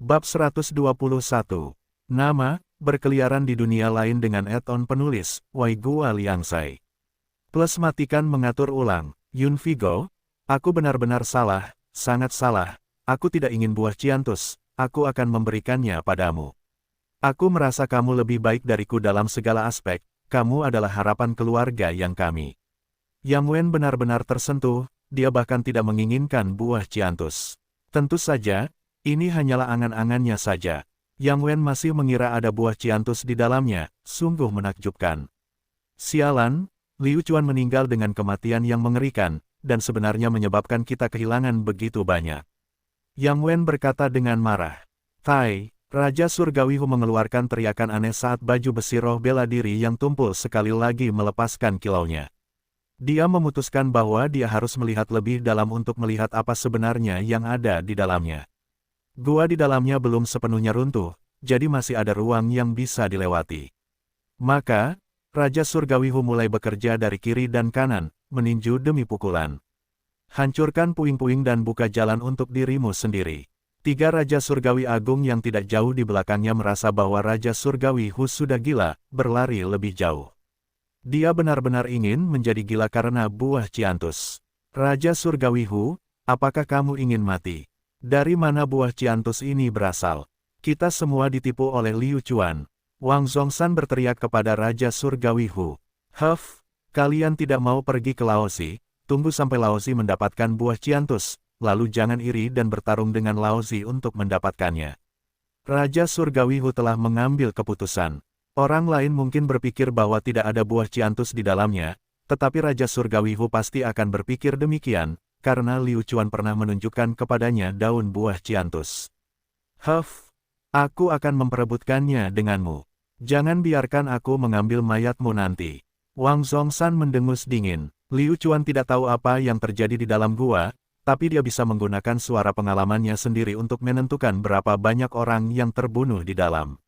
Bab 121. Nama, berkeliaran di dunia lain dengan add-on penulis, Wai Gua Liangsai. Plus matikan mengatur ulang, Yun Vigo, aku benar-benar salah, sangat salah, aku tidak ingin buah Ciantus, aku akan memberikannya padamu. Aku merasa kamu lebih baik dariku dalam segala aspek, kamu adalah harapan keluarga yang kami. Yang Wen benar-benar tersentuh, dia bahkan tidak menginginkan buah Ciantus. Tentu saja, ini hanyalah angan-angannya saja. Yang Wen masih mengira ada buah Ciantus di dalamnya, sungguh menakjubkan. Sialan, Liu Chuan meninggal dengan kematian yang mengerikan, dan sebenarnya menyebabkan kita kehilangan begitu banyak. Yang Wen berkata dengan marah. Tai, Raja Surgawi Hu mengeluarkan teriakan aneh saat baju besi roh bela diri yang tumpul sekali lagi melepaskan kilaunya. Dia memutuskan bahwa dia harus melihat lebih dalam untuk melihat apa sebenarnya yang ada di dalamnya. Gua di dalamnya belum sepenuhnya runtuh, jadi masih ada ruang yang bisa dilewati. Maka, Raja Surgawi Hu mulai bekerja dari kiri dan kanan, meninju demi pukulan. Hancurkan puing-puing dan buka jalan untuk dirimu sendiri. Tiga Raja Surgawi Agung yang tidak jauh di belakangnya merasa bahwa Raja Surgawi Hu sudah gila, berlari lebih jauh. Dia benar-benar ingin menjadi gila karena buah Ciantus. Raja Surgawi Hu, apakah kamu ingin mati? Dari mana buah Ciantus ini berasal? Kita semua ditipu oleh Liu Chuan. Wang Zhongshan berteriak kepada Raja Surgawi Hu. Huff, kalian tidak mau pergi ke Laozi, tunggu sampai Laozi mendapatkan buah Ciantus, lalu jangan iri dan bertarung dengan Laozi untuk mendapatkannya. Raja Surgawi Hu telah mengambil keputusan. Orang lain mungkin berpikir bahwa tidak ada buah Ciantus di dalamnya, tetapi Raja Surgawi Hu pasti akan berpikir demikian, karena Liu Chuan pernah menunjukkan kepadanya daun buah Ciantus. Huff, aku akan memperebutkannya denganmu. Jangan biarkan aku mengambil mayatmu nanti. Wang Zhongshan mendengus dingin. Liu Chuan tidak tahu apa yang terjadi di dalam gua, tapi dia bisa menggunakan suara pengalamannya sendiri untuk menentukan berapa banyak orang yang terbunuh di dalam.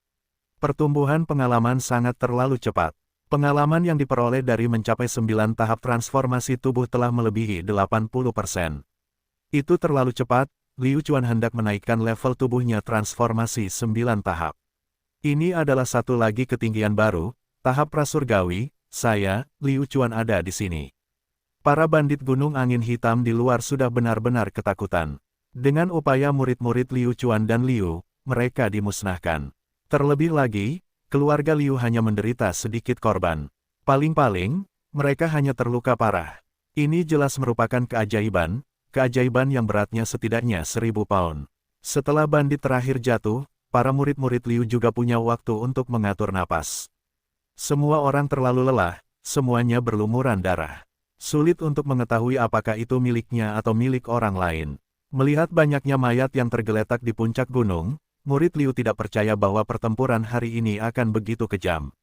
Pertumbuhan pengalaman sangat terlalu cepat. Pengalaman yang diperoleh dari mencapai 9 tahap transformasi tubuh telah melebihi 80%. Itu terlalu cepat, Liu Chuan hendak menaikkan level tubuhnya transformasi 9 tahap. Ini adalah satu lagi ketinggian baru, tahap prasurgawi, saya, Liu Chuan ada di sini. Para bandit Gunung Angin Hitam di luar sudah benar-benar ketakutan. Dengan upaya murid-murid Liu Chuan dan Liu, mereka dimusnahkan. Terlebih lagi, keluarga Liu hanya menderita sedikit korban. Paling-paling, mereka hanya terluka parah. Ini jelas merupakan keajaiban yang beratnya setidaknya 1000 pound. Setelah bandit terakhir jatuh, para murid-murid Liu juga punya waktu untuk mengatur napas. Semua orang terlalu lelah, semuanya berlumuran darah. Sulit untuk mengetahui apakah itu miliknya atau milik orang lain. Melihat banyaknya mayat yang tergeletak di puncak gunung, murid Liu tidak percaya bahwa pertempuran hari ini akan begitu kejam.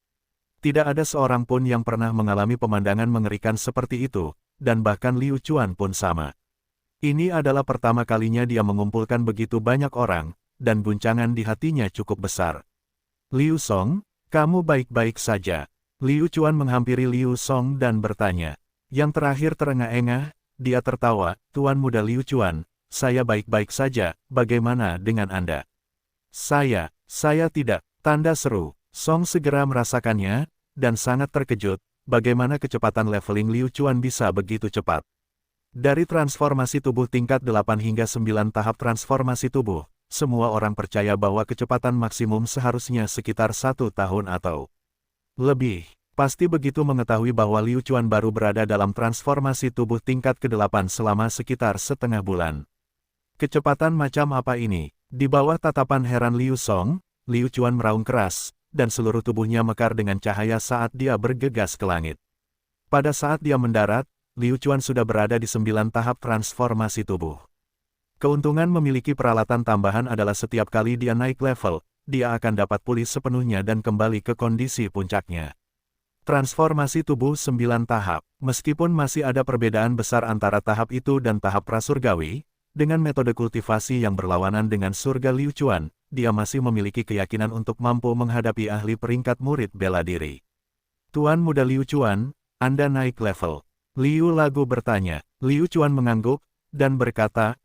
Tidak ada seorang pun yang pernah mengalami pemandangan mengerikan seperti itu, dan bahkan Liu Chuan pun sama. Ini adalah pertama kalinya dia mengumpulkan begitu banyak orang, dan guncangan di hatinya cukup besar. Liu Song, kamu baik-baik saja. Liu Chuan menghampiri Liu Song dan bertanya. Yang terakhir terengah-engah, dia tertawa, Tuan Muda Liu Chuan, saya baik-baik saja, bagaimana dengan Anda? Saya tidak, tanda seru. Song segera merasakannya, dan sangat terkejut, bagaimana kecepatan leveling Liu Chuan bisa begitu cepat. Dari transformasi tubuh tingkat 8 hingga 9 tahap transformasi tubuh, semua orang percaya bahwa kecepatan maksimum seharusnya sekitar 1 tahun atau lebih. Pasti begitu mengetahui bahwa Liu Chuan baru berada dalam transformasi tubuh tingkat ke-8 selama sekitar setengah bulan. Kecepatan macam apa ini? Di bawah tatapan heran Liu Song, Liu Chuan meraung keras, dan seluruh tubuhnya mekar dengan cahaya saat dia bergegas ke langit. Pada saat dia mendarat, Liu Chuan sudah berada di 9 tahap transformasi tubuh. Keuntungan memiliki peralatan tambahan adalah setiap kali dia naik level, dia akan dapat pulih sepenuhnya dan kembali ke kondisi puncaknya. Transformasi tubuh 9 tahap, meskipun masih ada perbedaan besar antara tahap itu dan tahap prasurgawi, dengan metode kultivasi yang berlawanan dengan surga Liu Chuan, dia masih memiliki keyakinan untuk mampu menghadapi ahli peringkat murid bela diri. Tuan Muda Liu Chuan, Anda naik level. Liu Lagu bertanya. Liu Chuan mengangguk, dan berkata,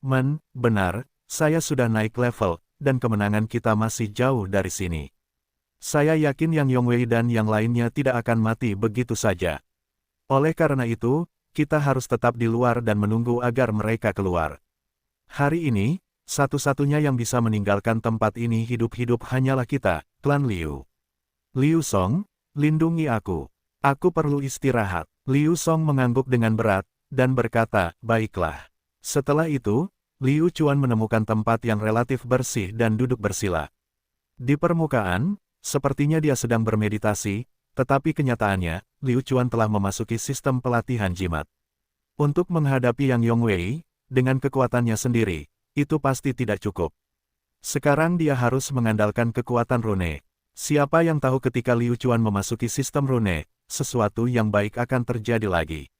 benar, saya sudah naik level, dan kemenangan kita masih jauh dari sini. Saya yakin Yang Yongwei dan yang lainnya tidak akan mati begitu saja. Oleh karena itu, kita harus tetap di luar dan menunggu agar mereka keluar. Hari ini, satu-satunya yang bisa meninggalkan tempat ini hidup-hidup hanyalah kita, klan Liu. Liu Song, lindungi aku. Aku perlu istirahat. Liu Song mengangguk dengan berat, dan berkata, baiklah. Setelah itu, Liu Chuan menemukan tempat yang relatif bersih dan duduk bersila. Di permukaan, sepertinya dia sedang bermeditasi, tetapi kenyataannya, Liu Chuan telah memasuki sistem pelatihan jimat. Untuk menghadapi Yang Yongwei, dengan kekuatannya sendiri, itu pasti tidak cukup. Sekarang dia harus mengandalkan kekuatan rune. Siapa yang tahu ketika Liu Chuan memasuki sistem rune, sesuatu yang baik akan terjadi lagi.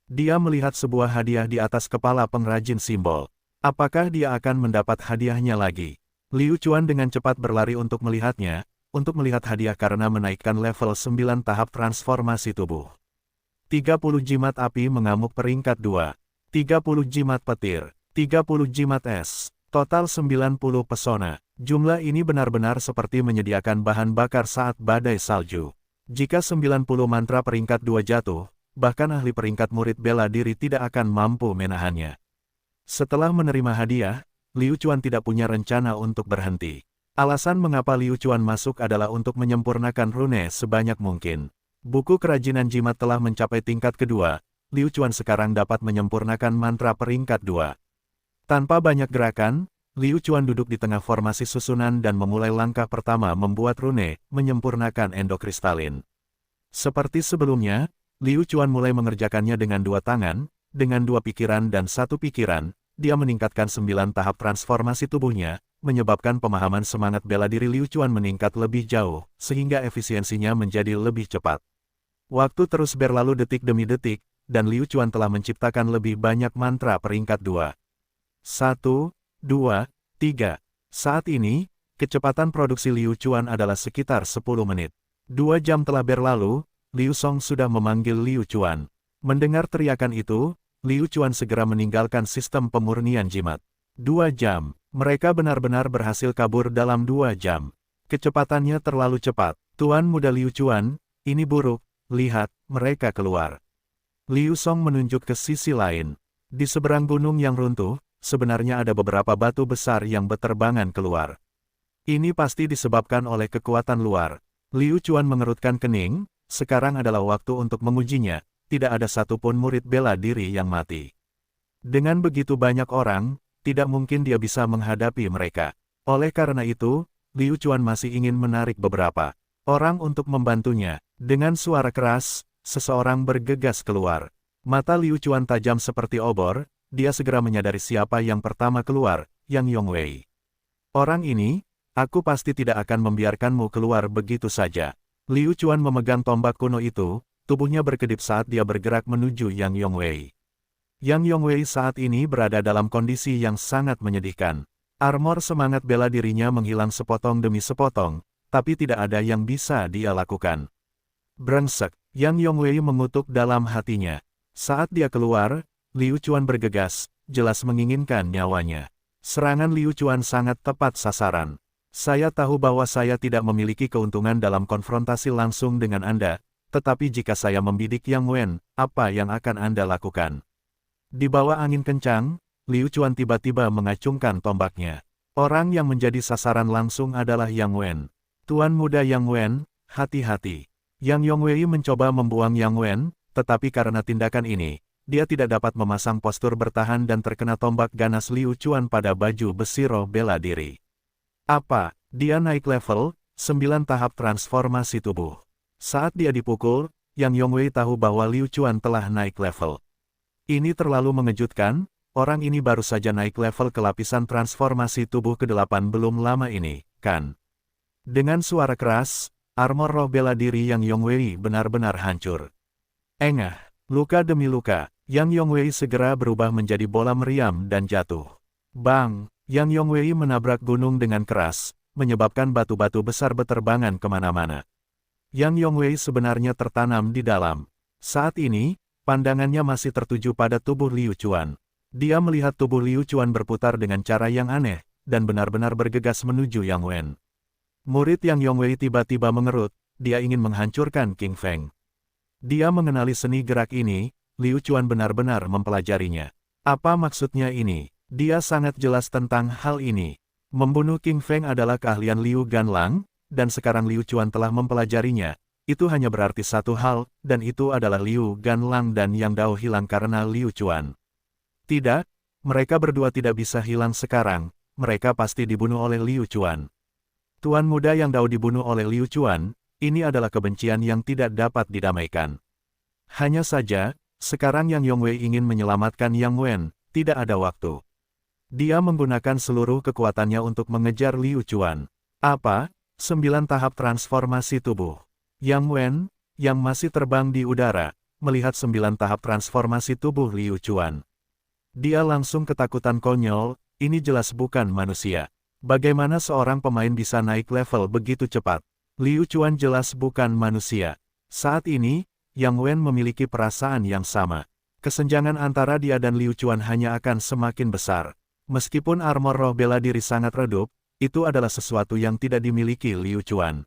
Dia melihat sebuah hadiah di atas kepala pengrajin simbol. Apakah dia akan mendapat hadiahnya lagi? Liu Chuan dengan cepat berlari untuk melihatnya, untuk melihat hadiah karena menaikkan level 9 tahap transformasi tubuh. 30 jimat api mengamuk peringkat 2. 30 jimat petir. 30 jimat es. Total 90 pesona. Jumlah ini benar-benar seperti menyediakan bahan bakar saat badai salju. Jika 90 mantra peringkat 2 jatuh, bahkan ahli peringkat murid bela diri tidak akan mampu menahannya. Setelah menerima hadiah, Liu Chuan tidak punya rencana untuk berhenti. Alasan mengapa Liu Chuan masuk adalah untuk menyempurnakan rune sebanyak mungkin. Buku kerajinan jimat telah mencapai tingkat kedua, Liu Chuan sekarang dapat menyempurnakan mantra peringkat 2. Tanpa banyak gerakan, Liu Chuan duduk di tengah formasi susunan dan memulai langkah pertama membuat rune, menyempurnakan endokristalin. Seperti sebelumnya, Liu Chuan mulai mengerjakannya dengan 2 tangan, dengan 2 pikiran dan 1 pikiran, dia meningkatkan 9 tahap transformasi tubuhnya, menyebabkan pemahaman semangat bela diri Liu Chuan meningkat lebih jauh, sehingga efisiensinya menjadi lebih cepat. Waktu terus berlalu detik demi detik, dan Liu Chuan telah menciptakan lebih banyak mantra peringkat 2. 1, 2, 3. Saat ini, kecepatan produksi Liu Chuan adalah sekitar 10 menit. 2 jam telah berlalu, Liu Song sudah memanggil Liu Chuan. Mendengar teriakan itu, Liu Chuan segera meninggalkan sistem pemurnian jimat. 2 jam. Mereka benar-benar berhasil kabur dalam 2 jam. Kecepatannya terlalu cepat. Tuan muda Liu Chuan, ini buruk. Lihat, mereka keluar. Liu Song menunjuk ke sisi lain. Di seberang gunung yang runtuh, sebenarnya ada beberapa batu besar yang berterbangan keluar. Ini pasti disebabkan oleh kekuatan luar. Liu Chuan mengerutkan kening, sekarang adalah waktu untuk mengujinya. Tidak ada satupun murid bela diri yang mati. Dengan begitu banyak orang, tidak mungkin dia bisa menghadapi mereka. Oleh karena itu, Liu Chuan masih ingin menarik beberapa orang untuk membantunya. Dengan suara keras, seseorang bergegas keluar. Mata Liu Chuan tajam seperti obor, dia segera menyadari siapa yang pertama keluar, Yang Yongwei. Orang ini, aku pasti tidak akan membiarkanmu keluar begitu saja. Liu Chuan memegang tombak kuno itu, tubuhnya berkedip saat dia bergerak menuju Yang Yongwei. Yang Yongwei saat ini berada dalam kondisi yang sangat menyedihkan. Armor semangat bela dirinya menghilang sepotong demi sepotong, tapi tidak ada yang bisa dia lakukan. Brengsek, Yang Yongwei mengutuk dalam hatinya. Saat dia keluar, Liu Chuan bergegas, jelas menginginkan nyawanya. Serangan Liu Chuan sangat tepat sasaran. Saya tahu bahwa saya tidak memiliki keuntungan dalam konfrontasi langsung dengan Anda, tetapi jika saya membidik Yang Wen, apa yang akan Anda lakukan? Di bawah angin kencang, Liu Chuan tiba-tiba mengacungkan tombaknya. Orang yang menjadi sasaran langsung adalah Yang Wen. Tuan muda Yang Wen, hati-hati. Yang Yongwei mencoba membuang Yang Wen, tetapi karena tindakan ini, dia tidak dapat memasang postur bertahan dan terkena tombak ganas Liu Chuan pada baju besi roh bela diri. Apa? Dia naik level, 9 tahap transformasi tubuh. Saat dia dipukul, Yang Yongwei tahu bahwa Liu Chuan telah naik level. Ini terlalu mengejutkan, orang ini baru saja naik level ke lapisan transformasi tubuh ke-8 belum lama ini, kan? Dengan suara keras, armor roh bela diri Yang Yongwei benar-benar hancur. Engah, luka demi luka, Yang Yongwei segera berubah menjadi bola meriam dan jatuh. Bang! Yang Yongwei menabrak gunung dengan keras, menyebabkan batu-batu besar berterbangan kemana-mana. Yang Yongwei sebenarnya tertanam di dalam. Saat ini, pandangannya masih tertuju pada tubuh Liu Chuan. Dia melihat tubuh Liu Chuan berputar dengan cara yang aneh, dan benar-benar bergegas menuju Yang Wen. Murid Yang Yongwei tiba-tiba mengerut, dia ingin menghancurkan King Feng. Dia mengenali seni gerak ini, Liu Chuan benar-benar mempelajarinya. Apa maksudnya ini? Dia sangat jelas tentang hal ini. Membunuh King Feng adalah keahlian Liu Ganlang, dan sekarang Liu Chuan telah mempelajarinya. Itu hanya berarti satu hal, dan itu adalah Liu Ganlang dan Yang Dao hilang karena Liu Chuan. Tidak, mereka berdua tidak bisa hilang sekarang, mereka pasti dibunuh oleh Liu Chuan. Tuan muda Yang Dao dibunuh oleh Liu Chuan, ini adalah kebencian yang tidak dapat didamaikan. Hanya saja, sekarang Yang Yongwei ingin menyelamatkan Yang Wen, tidak ada waktu. Dia menggunakan seluruh kekuatannya untuk mengejar Liu Chuan. Apa? 9 tahap transformasi tubuh. Yang Wen, yang masih terbang di udara, melihat 9 tahap transformasi tubuh Liu Chuan. Dia langsung ketakutan konyol, ini jelas bukan manusia. Bagaimana seorang pemain bisa naik level begitu cepat? Liu Chuan jelas bukan manusia. Saat ini, Yang Wen memiliki perasaan yang sama. Kesenjangan antara dia dan Liu Chuan hanya akan semakin besar. Meskipun armor roh bela diri sangat redup, itu adalah sesuatu yang tidak dimiliki Liu Chuan.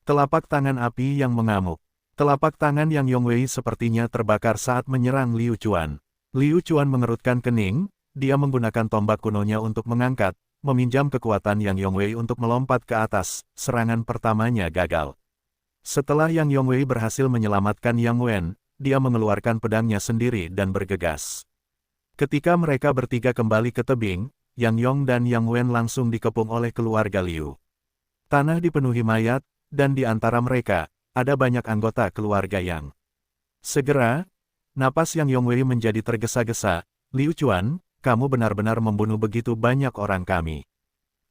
Telapak tangan api yang mengamuk. Telapak tangan Yang Yongwei sepertinya terbakar saat menyerang Liu Chuan. Liu Chuan mengerutkan kening, dia menggunakan tombak kunonya untuk mengangkat, meminjam kekuatan Yang Yongwei untuk melompat ke atas, serangan pertamanya gagal. Setelah Yang Yongwei berhasil menyelamatkan Yang Wen, dia mengeluarkan pedangnya sendiri dan bergegas. Ketika mereka bertiga kembali ke tebing, Yang Yong dan Yang Wen langsung dikepung oleh keluarga Liu. Tanah dipenuhi mayat, dan di antara mereka, ada banyak anggota keluarga Yang. Segera, napas Yang Yongwei menjadi tergesa-gesa, Liu Chuan, kamu benar-benar membunuh begitu banyak orang kami.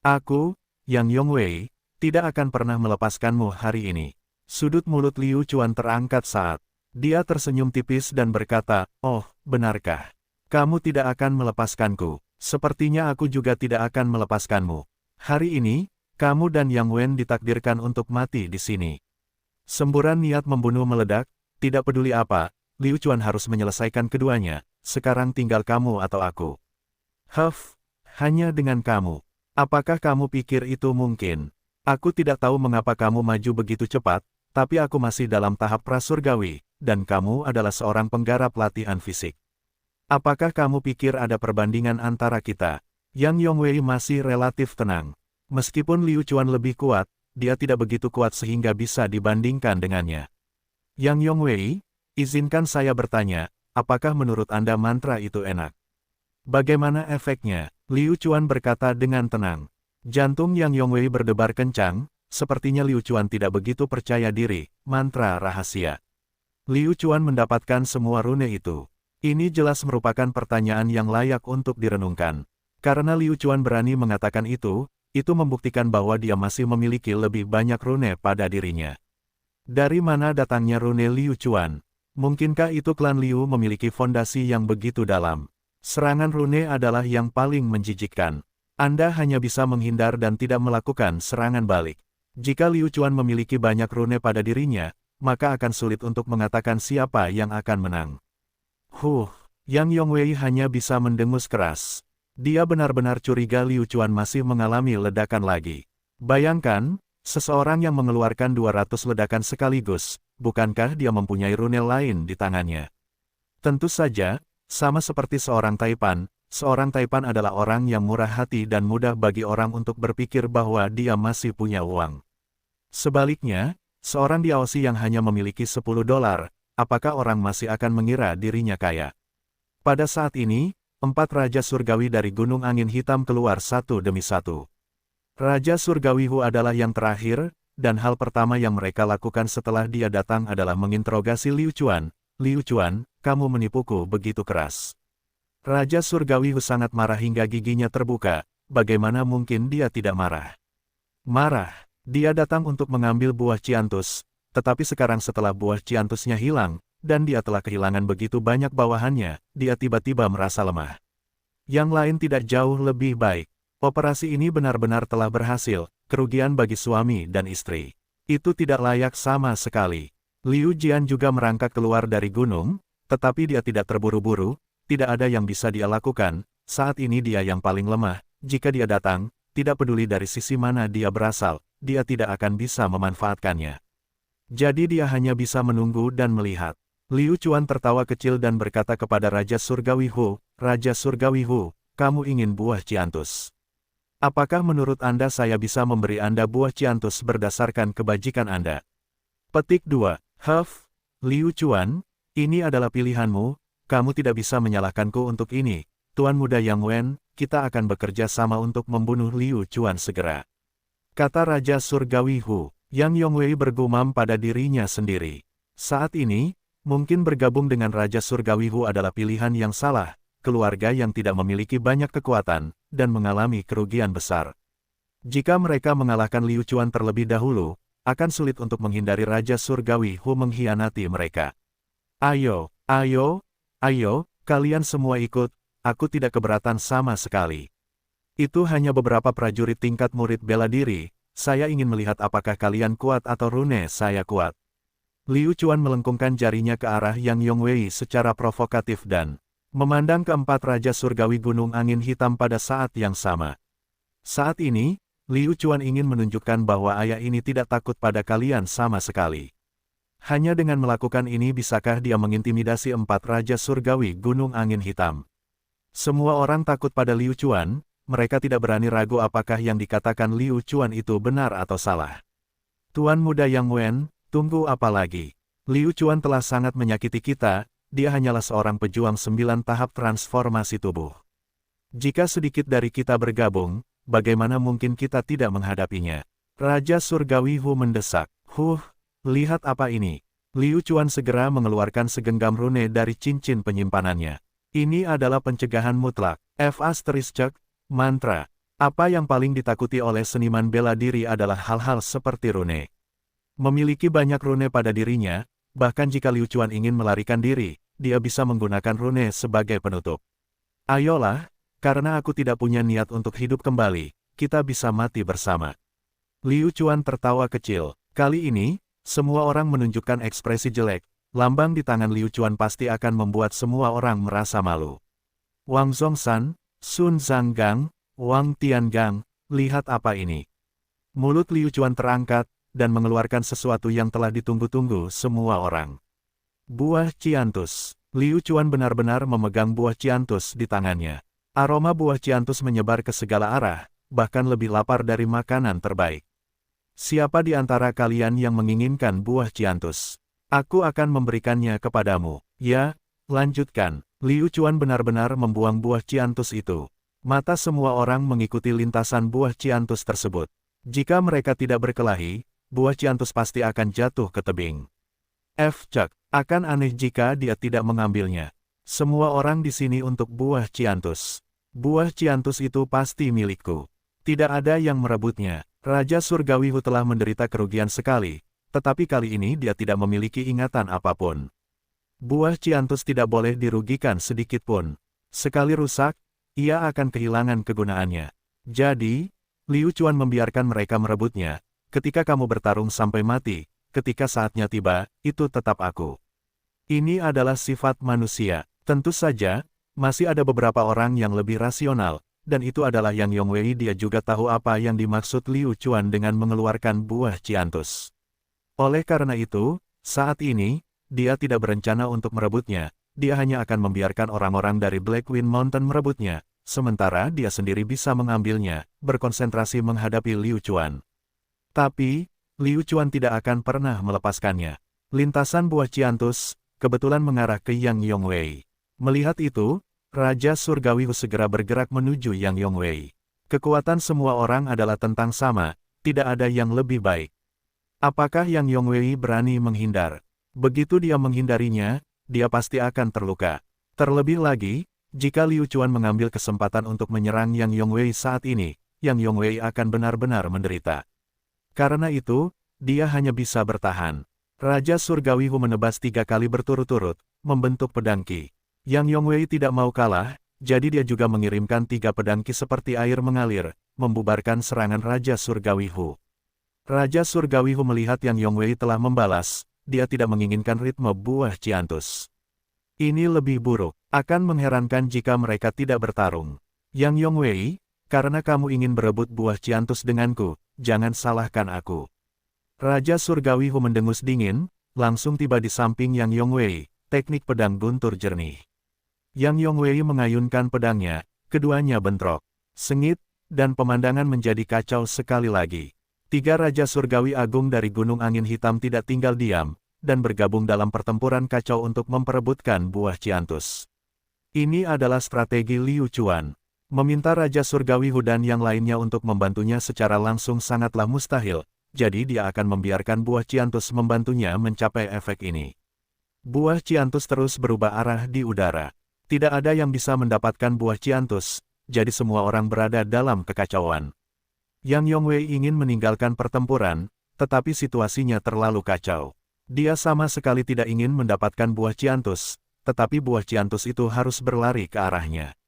Aku, Yang Yongwei, tidak akan pernah melepaskanmu hari ini. Sudut mulut Liu Chuan terangkat saat dia tersenyum tipis dan berkata, oh, benarkah? Kamu tidak akan melepaskanku. Sepertinya aku juga tidak akan melepaskanmu. Hari ini, kamu dan Yang Wen ditakdirkan untuk mati di sini. Semburan niat membunuh meledak, tidak peduli apa, Liu Chuan harus menyelesaikan keduanya. Sekarang tinggal kamu atau aku. Huff, hanya dengan kamu. Apakah kamu pikir itu mungkin? Aku tidak tahu mengapa kamu maju begitu cepat, tapi aku masih dalam tahap prasurgawi, dan kamu adalah seorang penggarap latihan fisik. Apakah kamu pikir ada perbandingan antara kita? Yang Yongwei masih relatif tenang. Meskipun Liu Chuan lebih kuat, dia tidak begitu kuat sehingga bisa dibandingkan dengannya. Yang Yongwei, izinkan saya bertanya, apakah menurut Anda mantra itu enak? Bagaimana efeknya? Liu Chuan berkata dengan tenang. Jantung Yang Yongwei berdebar kencang, sepertinya Liu Chuan tidak begitu percaya diri, mantra rahasia. Liu Chuan mendapatkan semua rune itu. Ini jelas merupakan pertanyaan yang layak untuk direnungkan. Karena Liu Chuan berani mengatakan itu membuktikan bahwa dia masih memiliki lebih banyak rune pada dirinya. Dari mana datangnya rune Liu Chuan? Mungkinkah itu klan Liu memiliki fondasi yang begitu dalam? Serangan rune adalah yang paling menjijikkan. Anda hanya bisa menghindar dan tidak melakukan serangan balik. Jika Liu Chuan memiliki banyak rune pada dirinya, maka akan sulit untuk mengatakan siapa yang akan menang. Yang Yongwei hanya bisa mendengus keras. Dia benar-benar curiga Liu Chuan masih mengalami ledakan lagi. Bayangkan, seseorang yang mengeluarkan 200 ledakan sekaligus, bukankah dia mempunyai rune lain di tangannya? Tentu saja, sama seperti seorang Taipan adalah orang yang murah hati dan mudah bagi orang untuk berpikir bahwa dia masih punya uang. Sebaliknya, seorang di Aussie yang hanya memiliki $10, apakah orang masih akan mengira dirinya kaya? Pada saat ini, 4 Raja Surgawi dari Gunung Angin Hitam keluar satu demi satu. Raja Surgawi Hu adalah yang terakhir, dan hal pertama yang mereka lakukan setelah dia datang adalah menginterogasi Liu Chuan. Liu Chuan, kamu menipuku begitu keras. Raja Surgawi Hu sangat marah hingga giginya terbuka, bagaimana mungkin dia tidak marah? Marah, dia datang untuk mengambil buah Ciantus, tetapi sekarang setelah buah Ciantusnya hilang, dan dia telah kehilangan begitu banyak bawahannya, dia tiba-tiba merasa lemah. Yang lain tidak jauh lebih baik. Operasi ini benar-benar telah berhasil, kerugian bagi suami dan istri. Itu tidak layak sama sekali. Liu Jian juga merangkak keluar dari gunung, tetapi dia tidak terburu-buru, tidak ada yang bisa dia lakukan, saat ini dia yang paling lemah, jika dia datang, tidak peduli dari sisi mana dia berasal, dia tidak akan bisa memanfaatkannya. Jadi dia hanya bisa menunggu dan melihat. Liu Chuan tertawa kecil dan berkata kepada Raja Surgawi Hu, Raja Surgawi Hu, kamu ingin buah Ciantus. Apakah menurut Anda saya bisa memberi Anda buah Ciantus berdasarkan kebajikan Anda? Petik 2. Liu Chuan, ini adalah pilihanmu, kamu tidak bisa menyalahkanku untuk ini. Tuan Muda Yang Wen, kita akan bekerja sama untuk membunuh Liu Chuan segera. Kata Raja Surgawi Hu. Yang Yongwei bergumam pada dirinya sendiri. Saat ini, mungkin bergabung dengan Raja Surgawi Hu adalah pilihan yang salah, keluarga yang tidak memiliki banyak kekuatan, dan mengalami kerugian besar. Jika mereka mengalahkan Liu Chuan terlebih dahulu, akan sulit untuk menghindari Raja Surgawi Hu mengkhianati mereka. Ayo, kalian semua ikut, aku tidak keberatan sama sekali. Itu hanya beberapa prajurit tingkat murid bela diri, saya ingin melihat apakah kalian kuat atau rune saya kuat. Liu Chuan melengkungkan jarinya ke arah Yang Yongwei secara provokatif dan memandang keempat Raja Surgawi Gunung Angin Hitam pada saat yang sama. Saat ini, Liu Chuan ingin menunjukkan bahwa ayah ini tidak takut pada kalian sama sekali. Hanya dengan melakukan ini bisakah dia mengintimidasi empat Raja Surgawi Gunung Angin Hitam? Semua orang takut pada Liu Chuan, mereka tidak berani ragu apakah yang dikatakan Liu Chuan itu benar atau salah. Tuan Muda Yang Wen, tunggu apa lagi? Liu Chuan telah sangat menyakiti kita, dia hanyalah seorang pejuang 9 tahap transformasi tubuh. Jika sedikit dari kita bergabung, bagaimana mungkin kita tidak menghadapinya? Raja Surgawi Hu mendesak. Lihat apa ini. Liu Chuan segera mengeluarkan segenggam rune dari cincin penyimpanannya. Ini adalah pencegahan mutlak. Mantra. Apa yang paling ditakuti oleh seniman bela diri adalah hal-hal seperti rune. Memiliki banyak rune pada dirinya, bahkan jika Liu Chuan ingin melarikan diri, dia bisa menggunakan rune sebagai penutup. Ayolah, karena aku tidak punya niat untuk hidup kembali, kita bisa mati bersama. Liu Chuan tertawa kecil. Kali ini, semua orang menunjukkan ekspresi jelek, lambang di tangan Liu Chuan pasti akan membuat semua orang merasa malu. Wang Zhongshan, Sun Zhanggang, Wang Tiangang, lihat apa ini. Mulut Liu Chuan terangkat, dan mengeluarkan sesuatu yang telah ditunggu-tunggu semua orang. Buah Ciantus. Liu Chuan benar-benar memegang buah Ciantus di tangannya. Aroma buah Ciantus menyebar ke segala arah, bahkan lebih lapar dari makanan terbaik. Siapa di antara kalian yang menginginkan buah Ciantus? Aku akan memberikannya kepadamu. Ya, lanjutkan. Liu Chuan benar-benar membuang buah Ciantus itu. Mata semua orang mengikuti lintasan buah Ciantus tersebut. Jika mereka tidak berkelahi, buah Ciantus pasti akan jatuh ke tebing. Akan aneh jika dia tidak mengambilnya. Semua orang di sini untuk buah Ciantus. Buah Ciantus itu pasti milikku. Tidak ada yang merebutnya. Raja Surgawi Hu telah menderita kerugian sekali, tetapi kali ini dia tidak memiliki ingatan apapun. Buah Ciantus tidak boleh dirugikan sedikit pun. Sekali rusak, ia akan kehilangan kegunaannya. Jadi, Liu Chuan membiarkan mereka merebutnya. Ketika kamu bertarung sampai mati, ketika saatnya tiba, itu tetap aku. Ini adalah sifat manusia. Tentu saja, masih ada beberapa orang yang lebih rasional, dan itu adalah Yang Yongwei. Dia juga tahu apa yang dimaksud Liu Chuan dengan mengeluarkan buah Ciantus. Oleh karena itu, saat ini, dia tidak berencana untuk merebutnya, dia hanya akan membiarkan orang-orang dari Blackwind Mountain merebutnya, sementara dia sendiri bisa mengambilnya, berkonsentrasi menghadapi Liu Chuan. Tapi, Liu Chuan tidak akan pernah melepaskannya. Lintasan buah Ciantus, kebetulan mengarah ke Yang Yongwei. Melihat itu, Raja Surgawi Hu segera bergerak menuju Yang Yongwei. Kekuatan semua orang adalah tentang sama, tidak ada yang lebih baik. Apakah Yang Yongwei berani menghindar? Begitu dia menghindarinya, dia pasti akan terluka. Terlebih lagi, jika Liu Chuan mengambil kesempatan untuk menyerang Yang Yongwei saat ini, Yang Yongwei akan benar-benar menderita. Karena itu, dia hanya bisa bertahan. Raja Surgawi Hu menebas 3 kali berturut-turut, membentuk pedang Qi. Yang Yongwei tidak mau kalah, jadi dia juga mengirimkan 3 pedang Qi seperti air mengalir, membubarkan serangan Raja Surgawi Hu. Raja Surgawi Hu melihat Yang Yongwei telah membalas, dia tidak menginginkan ritme buah Ciantus. Ini lebih buruk, akan mengherankan jika mereka tidak bertarung. Yang Yongwei, karena kamu ingin berebut buah Ciantus denganku, jangan salahkan aku. Raja Surgawi Hu mendengus dingin, langsung tiba di samping Yang Yongwei, teknik pedang guntur jernih. Yang Yongwei mengayunkan pedangnya, keduanya bentrok, sengit, dan pemandangan menjadi kacau sekali lagi. Tiga Raja Surgawi Agung dari Gunung Angin Hitam tidak tinggal diam, dan bergabung dalam pertempuran kacau untuk memperebutkan buah Ciantus. Ini adalah strategi Liu Chuan. Meminta Raja Surgawi Hu dan yang lainnya untuk membantunya secara langsung sangatlah mustahil, jadi dia akan membiarkan buah Ciantus membantunya mencapai efek ini. Buah Ciantus terus berubah arah di udara. Tidak ada yang bisa mendapatkan buah Ciantus, jadi semua orang berada dalam kekacauan. Yang Yongwei ingin meninggalkan pertempuran, tetapi situasinya terlalu kacau. Dia sama sekali tidak ingin mendapatkan buah Ciantus, tetapi buah Ciantus itu harus berlari ke arahnya.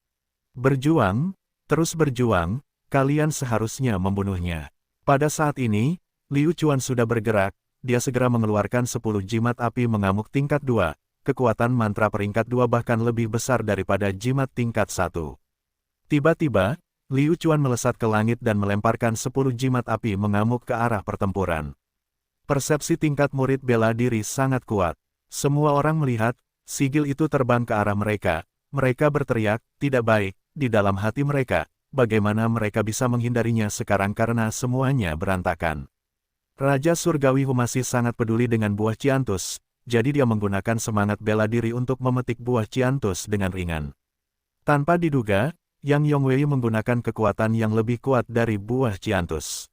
Berjuang, terus berjuang, kalian seharusnya membunuhnya. Pada saat ini, Liu Chuan sudah bergerak, dia segera mengeluarkan 10 jimat api mengamuk tingkat 2, kekuatan mantra peringkat 2 bahkan lebih besar daripada jimat tingkat 1. Tiba-tiba, Liu Chuan melesat ke langit dan melemparkan 10 jimat api mengamuk ke arah pertempuran. Persepsi tingkat murid bela diri sangat kuat. Semua orang melihat, sigil itu terbang ke arah mereka. Mereka berteriak, tidak baik, di dalam hati mereka, bagaimana mereka bisa menghindarinya sekarang karena semuanya berantakan. Raja Surgawi Hu masih sangat peduli dengan buah Ciantus, jadi dia menggunakan semangat bela diri untuk memetik buah Ciantus dengan ringan. Tanpa diduga, Yang Yongwei menggunakan kekuatan yang lebih kuat dari buah Ciantus.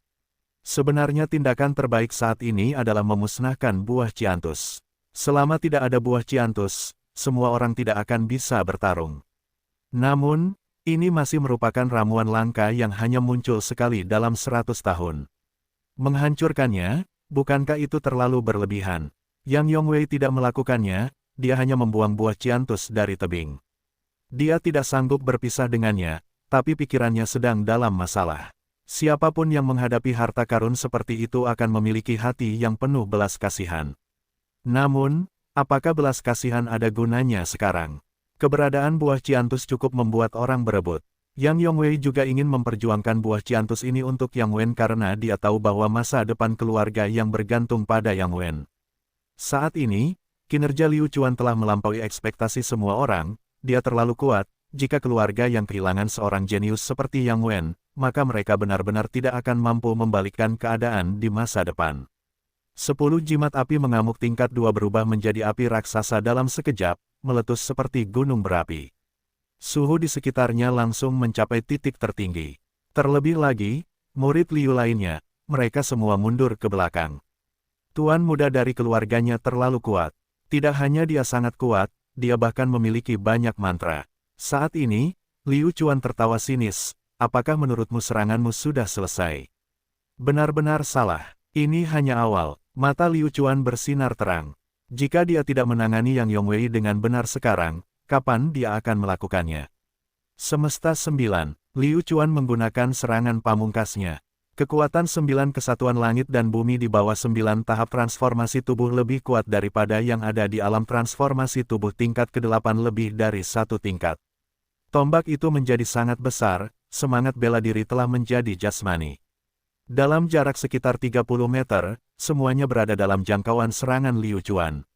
Sebenarnya tindakan terbaik saat ini adalah memusnahkan buah Ciantus. Selama tidak ada buah Ciantus, semua orang tidak akan bisa bertarung. Namun, ini masih merupakan ramuan langka yang hanya muncul sekali dalam 100 tahun. Menghancurkannya, bukankah itu terlalu berlebihan? Yang Yongwei tidak melakukannya, dia hanya membuang buah Ciantus dari tebing. Dia tidak sanggup berpisah dengannya, tapi pikirannya sedang dalam masalah. Siapapun yang menghadapi harta karun seperti itu akan memiliki hati yang penuh belas kasihan. Namun, apakah belas kasihan ada gunanya sekarang? Keberadaan buah Ciantus cukup membuat orang berebut. Yang Yongwei juga ingin memperjuangkan buah Ciantus ini untuk Yang Wen karena dia tahu bahwa masa depan keluarga yang bergantung pada Yang Wen. Saat ini, kinerja Liu Chuan telah melampaui ekspektasi semua orang, dia terlalu kuat, jika keluarga yang kehilangan seorang jenius seperti Yang Wen, maka mereka benar-benar tidak akan mampu membalikkan keadaan di masa depan. 10 jimat api mengamuk tingkat 2 berubah menjadi api raksasa dalam sekejap, meletus seperti gunung berapi. Suhu di sekitarnya langsung mencapai titik tertinggi. Terlebih lagi, murid Liu lainnya, mereka semua mundur ke belakang. Tuan muda dari keluarganya terlalu kuat. Tidak hanya dia sangat kuat, dia bahkan memiliki banyak mantra. Saat ini, Liu Chuan tertawa sinis, apakah menurutmu seranganmu sudah selesai? Benar-benar salah, ini hanya awal. Mata Liu Chuan bersinar terang. Jika dia tidak menangani Yang Yongwei dengan benar sekarang, kapan dia akan melakukannya? Semesta 9, Liu Chuan menggunakan serangan pamungkasnya. Kekuatan 9 kesatuan langit dan bumi di bawah 9 tahap transformasi tubuh lebih kuat daripada yang ada di alam transformasi tubuh tingkat ke-8 lebih dari 1 tingkat. Tombak itu menjadi sangat besar, semangat bela diri telah menjadi jasmani. Dalam jarak sekitar 30 meter, semuanya berada dalam jangkauan serangan Liu Chuan.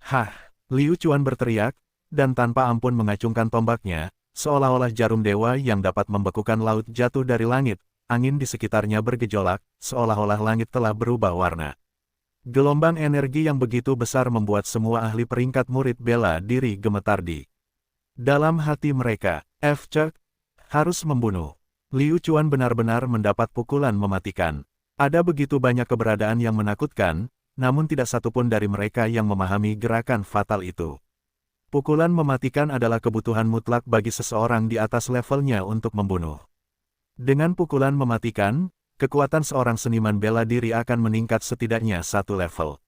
Hah! Liu Chuan berteriak, dan tanpa ampun mengacungkan tombaknya, seolah-olah jarum dewa yang dapat membekukan laut jatuh dari langit, angin di sekitarnya bergejolak, seolah-olah langit telah berubah warna. Gelombang energi yang begitu besar membuat semua ahli peringkat murid bela diri gemetar di dalam hati mereka. F-Cek harus membunuh. Liu Chuan benar-benar mendapat pukulan mematikan. Ada begitu banyak keberadaan yang menakutkan, namun tidak satupun dari mereka yang memahami gerakan fatal itu. Pukulan mematikan adalah kebutuhan mutlak bagi seseorang di atas levelnya untuk membunuh. Dengan pukulan mematikan, kekuatan seorang seniman bela diri akan meningkat setidaknya 1 level.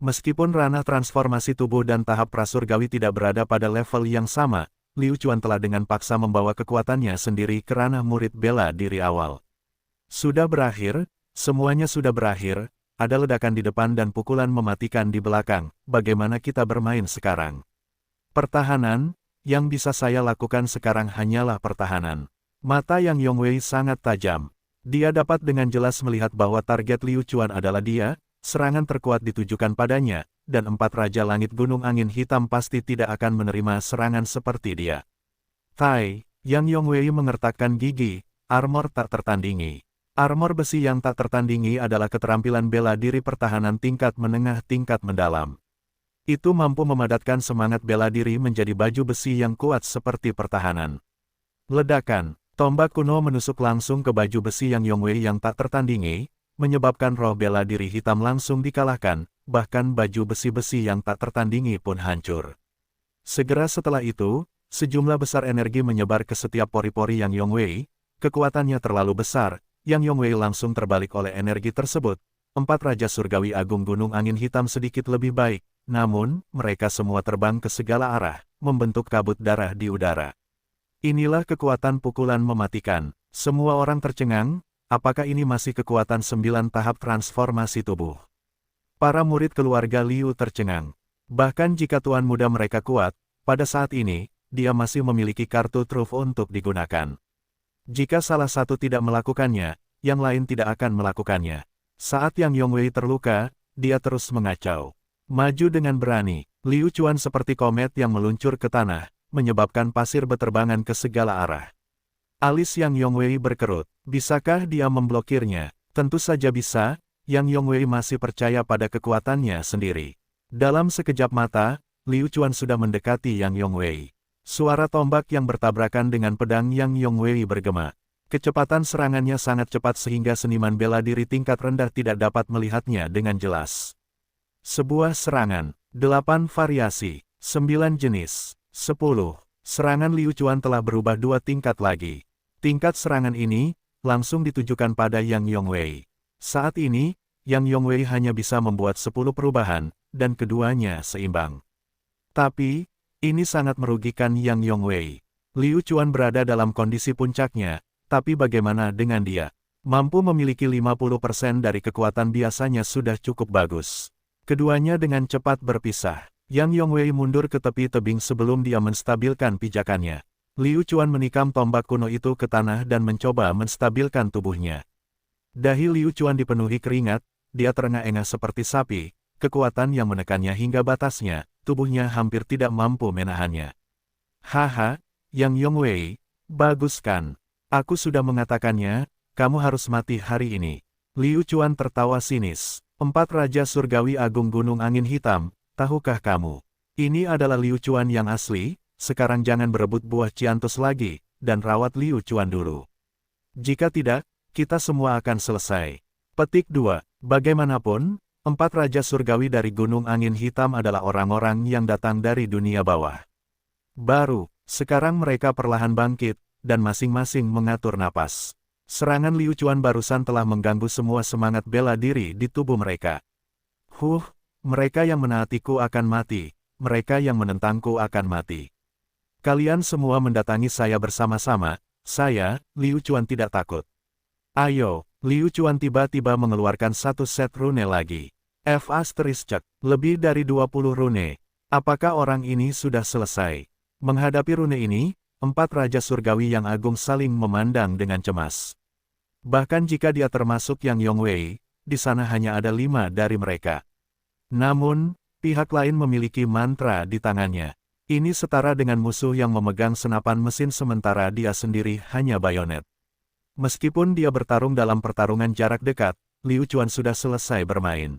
Meskipun ranah transformasi tubuh dan tahap prasurgawi tidak berada pada level yang sama, Liu Chuan telah dengan paksa membawa kekuatannya sendiri ke ranah murid bela diri awal. Sudah berakhir, semuanya sudah berakhir, ada ledakan di depan dan pukulan mematikan di belakang, bagaimana kita bermain sekarang? Pertahanan, yang bisa saya lakukan sekarang hanyalah pertahanan. Mata Yang Yongwei sangat tajam. Dia dapat dengan jelas melihat bahwa target Liu Chuan adalah dia, serangan terkuat ditujukan padanya, dan 4 Raja Langit Gunung Angin Hitam pasti tidak akan menerima serangan seperti dia. Tai, Yang Yongwei mengertakkan gigi, armor tak tertandingi. Armor besi yang tak tertandingi adalah keterampilan bela diri pertahanan tingkat menengah tingkat mendalam. Itu mampu memadatkan semangat bela diri menjadi baju besi yang kuat seperti pertahanan. Ledakan, tombak kuno menusuk langsung ke baju besi Yang Yongwei yang tak tertandingi, menyebabkan roh bela diri hitam langsung dikalahkan, bahkan baju besi-besi yang tak tertandingi pun hancur. Segera setelah itu, sejumlah besar energi menyebar ke setiap pori-pori Yang Yongwei, kekuatannya terlalu besar, Yang Yongwei langsung terbalik oleh energi tersebut. 4 Raja Surgawi Agung Gunung Angin Hitam sedikit lebih baik, namun, mereka semua terbang ke segala arah, membentuk kabut darah di udara. Inilah kekuatan pukulan mematikan. Semua orang tercengang, apakah ini masih kekuatan 9 tahap transformasi tubuh? Para murid keluarga Liu tercengang. Bahkan jika tuan muda mereka kuat, pada saat ini, dia masih memiliki kartu truf untuk digunakan. Jika salah satu tidak melakukannya, yang lain tidak akan melakukannya. Saat Yang Yongwei terluka, dia terus mengacau. Maju dengan berani, Liu Chuan seperti komet yang meluncur ke tanah, menyebabkan pasir berterbangan ke segala arah. Alis Yang Yongwei berkerut. Bisakah dia memblokirnya? Tentu saja bisa, Yang Yongwei masih percaya pada kekuatannya sendiri. Dalam sekejap mata, Liu Chuan sudah mendekati Yang Yongwei. Suara tombak yang bertabrakan dengan pedang Yang Yongwei bergema. Kecepatan serangannya sangat cepat sehingga seniman bela diri tingkat rendah tidak dapat melihatnya dengan jelas. Sebuah serangan, 8 variasi, 9 jenis, 10. Serangan Liu Chuan telah berubah 2 tingkat lagi. Tingkat serangan ini, langsung ditujukan pada Yang Yongwei. Saat ini, Yang Yongwei hanya bisa membuat 10 perubahan, dan keduanya seimbang. Tapi, ini sangat merugikan Yang Yongwei. Liu Chuan berada dalam kondisi puncaknya, tapi bagaimana dengan dia? Mampu memiliki 50% dari kekuatan biasanya sudah cukup bagus. Keduanya dengan cepat berpisah. Yang Yongwei mundur ke tepi tebing sebelum dia menstabilkan pijakannya. Liu Chuan menikam tombak kuno itu ke tanah dan mencoba menstabilkan tubuhnya. Dahi Liu Chuan dipenuhi keringat, dia terengah-engah seperti sapi, kekuatan yang menekannya hingga batasnya, tubuhnya hampir tidak mampu menahannya. Haha, Yang Yongwei, bagus kan? Aku sudah mengatakannya, kamu harus mati hari ini. Liu Chuan tertawa sinis. 4 Raja Surgawi Agung Gunung Angin Hitam, tahukah kamu? Ini adalah Liu Chuan yang asli, sekarang jangan berebut buah Ciantus lagi, dan rawat Liu Chuan dulu. Jika tidak, kita semua akan selesai. Petik 2. Bagaimanapun, 4 Raja Surgawi dari Gunung Angin Hitam adalah orang-orang yang datang dari dunia bawah. Baru, sekarang mereka perlahan bangkit, dan masing-masing mengatur napas. Serangan Liu Chuan barusan telah mengganggu semua semangat bela diri di tubuh mereka. Mereka yang menaatiku akan mati, mereka yang menentangku akan mati. Kalian semua mendatangi saya bersama-sama, saya, Liu Chuan tidak takut. Ayo, Liu Chuan tiba-tiba mengeluarkan satu set rune lagi. F***, lebih dari 20 rune. Apakah orang ini sudah selesai? Menghadapi rune ini, 4 Raja Surgawi yang agung saling memandang dengan cemas. Bahkan jika dia termasuk Yang Yongwei, di sana hanya ada 5 dari mereka. Namun, pihak lain memiliki mantra di tangannya. Ini setara dengan musuh yang memegang senapan mesin sementara dia sendiri hanya bayonet. Meskipun dia bertarung dalam pertarungan jarak dekat, Liu Chuan sudah selesai bermain.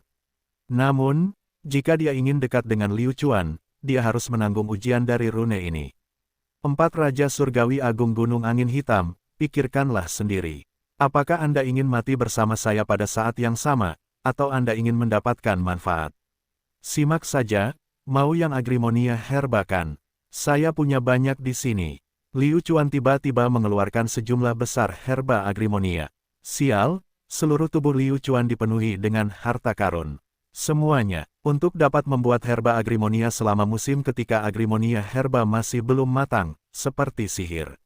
Namun, jika dia ingin dekat dengan Liu Chuan, dia harus menanggung ujian dari rune ini. 4 Raja Surgawi Agung Gunung Angin Hitam, pikirkanlah sendiri. Apakah Anda ingin mati bersama saya pada saat yang sama, atau Anda ingin mendapatkan manfaat? Simak saja, mau yang Agrimonia Herba kan? Saya punya banyak di sini. Liu Chuan tiba-tiba mengeluarkan sejumlah besar herba Agrimonia. Sial, seluruh tubuh Liu Chuan dipenuhi dengan harta karun. Semuanya, untuk dapat membuat herba Agrimonia selama musim ketika Agrimonia herba masih belum matang, seperti sihir.